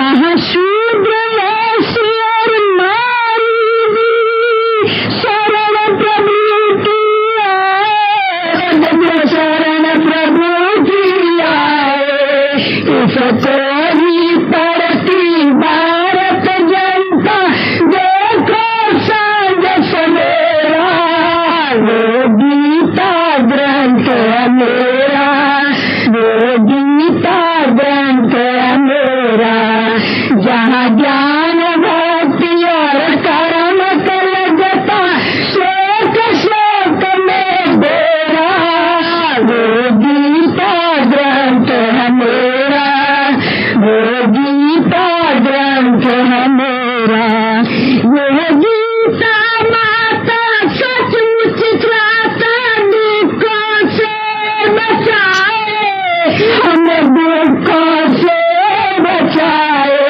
जहाँ शूद्र वैश्य और नारी भी शरण प्रभु की आए, शरण प्रभु की आए। इसको ही पढ़ती भारत जनता, देखो सांझ सवेरा, वो गीता ग्रंथ है मेरा, वो गीता ग्रंथ है मेरा। जहाँ ज्ञान भक्ति और कर्म कलगता, श्लोक श्लोक में बेरा, वो गीता ग्रंथ है मेरा, वो गीता ग्रंथ है मेरा। वो गीता माता सचमुच त्राता दुखों से बचाए, हमें दुखों से बचाए।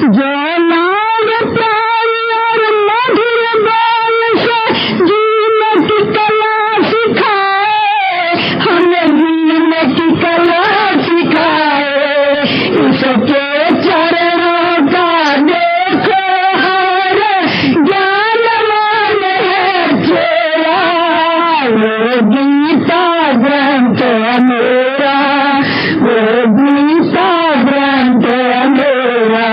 जो नाम प्यारी और मधुर बोल से जीवन की कला सिखाए, हमें जीवन की कला सिखाए। इसके चरणों का देखो हर ज्ञानवान है चेला, वो गीता ग्रंथ है मेरा, वो गीता ग्रंथ है मेरा।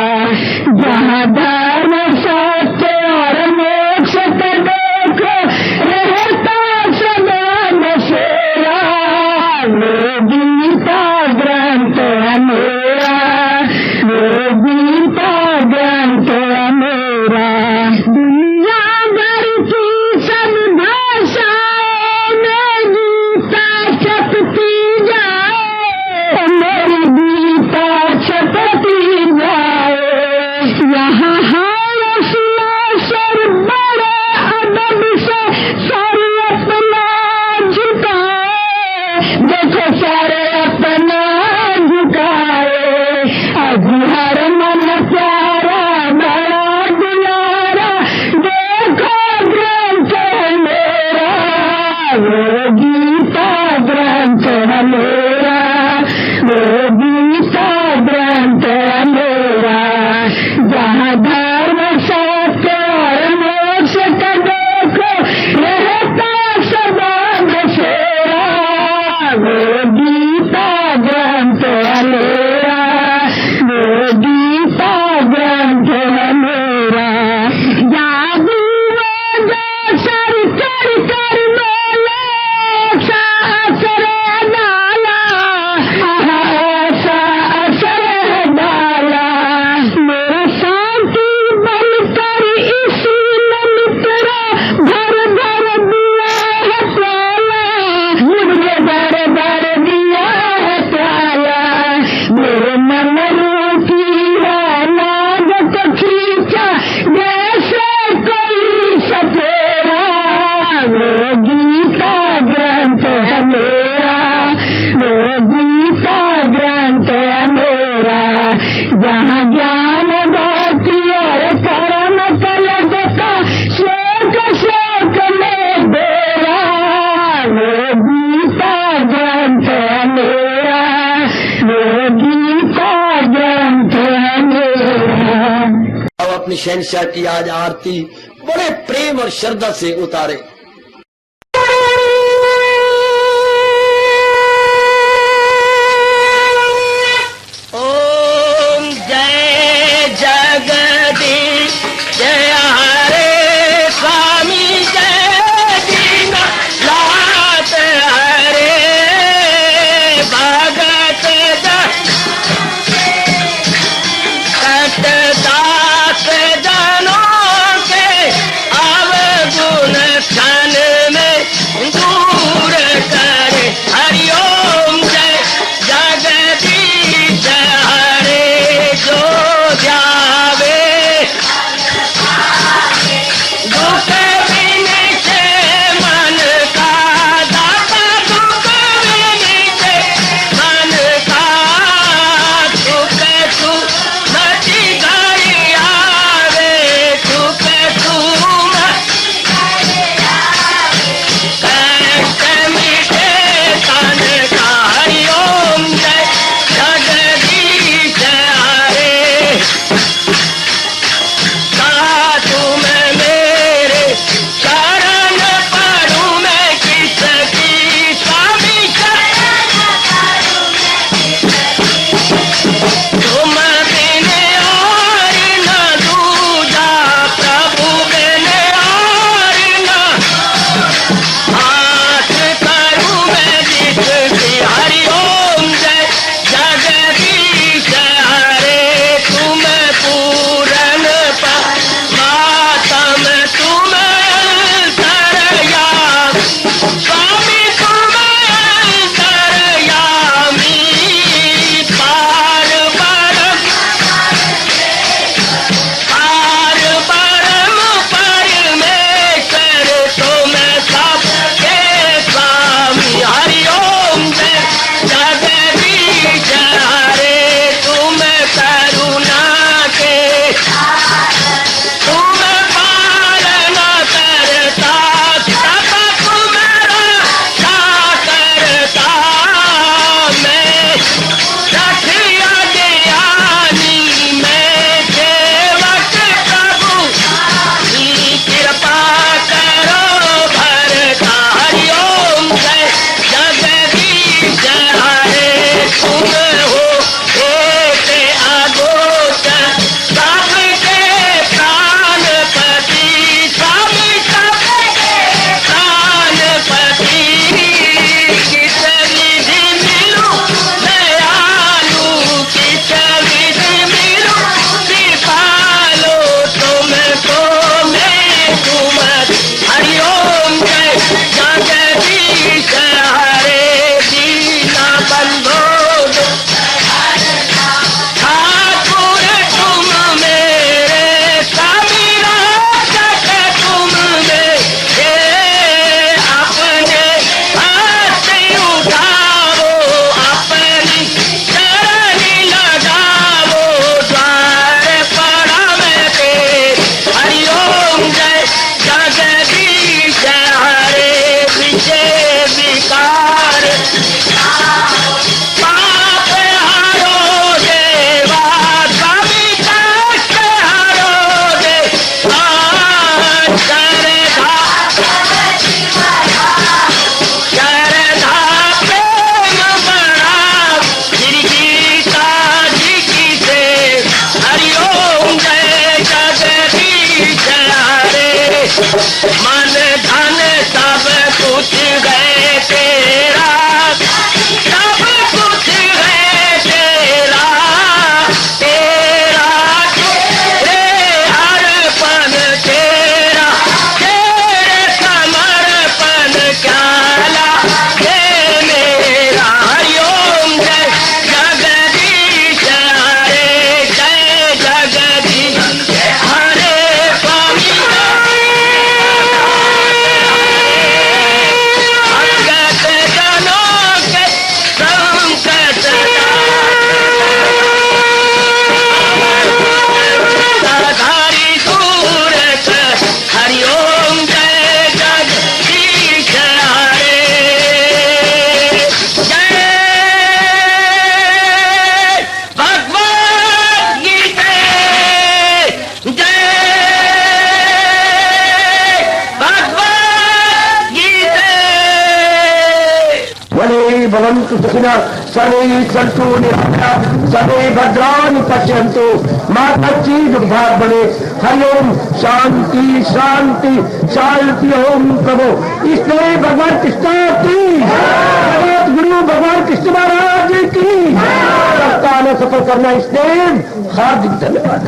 जहाँ धर्म सत्य और मोक्ष का देखो रहता सदा बसेरा, वो गीता ग्रंथ है मेरा, वो गीता ग्रंथ है मेरा। दुनिया भर की सब भाषाओं में गीता छपती जाए, मेरी गीता छपती जाए। यहाँ हर स्वर बड़े अदब से सर अपना झुकाए, देखो सर अपना झुकाए। अब हर मन प्यारा बड़ा दुलारा, देखो ग्रंथ है मेरा, वो गीता ग्रंथ है मेरा, वो गीता ग्रंथ है मेरा। जहाँ धर्म सत्य और मोक्ष का देखो रहता सदा बसेरा, वो गीता ग्रंथ है मेरा, वो गीता ग्रंथ है मेरा। जादू जो सर चढ़ कर मेले सा असर डाला, ऐसा असर डाला। मेरा शांति बनकर इसी में मित्रा, भर भर दिया है प्याला, मुझे भर भर दिया है प्याला। मेरे मन रूपी नाग को खींचा, जैसे कोई सपेरा, वो गीता ग्रंथ है मेरा, वो गीता ग्रंथ है मेरा। जहाँ ज्ञान भक्ति और कर्म कलगता, श्लोक श्लोक में बेरा, वो गीता ग्रंथ है मेरा, वो गीता ग्रंथ है मेरा। अब अपनी शहनशाह की आज आरती बड़े प्रेम और श्रद्धा से उतारे। ओम जय जगदीश जय हरे स्वामी जय दीना लात हरे भगत सतदास जनों के अवगुण मन धन सब कुछ है तेरा, सब कुछ है तेरा, तेरा तेरे अर्पण तेरा, तेरे समर्पण क्या लागे मेरा। हरिओम जय जगदीश हरे, जय जगदीश हरे स्वामी भगत जनों के संकट सरधारी दूर कर। हरिओम जय जगदीश हरे, जय भगवद गीता, जय भगवद गीता। वने भवन्तु सुखिनः सर्वे सन्तु निरामयाः सर्वे भद्राणि पश्यन्तु मा कश्चित् दुर्भाग् भवेत्। हरिओम शांति शांति शांति। ओम प्रभु इसलिए भगवान कृष्ण की जगत गुरु भगवान कृष्ण महाराज की सप्ताह में सफल करना इसलिए हार्दिक धन्यवाद।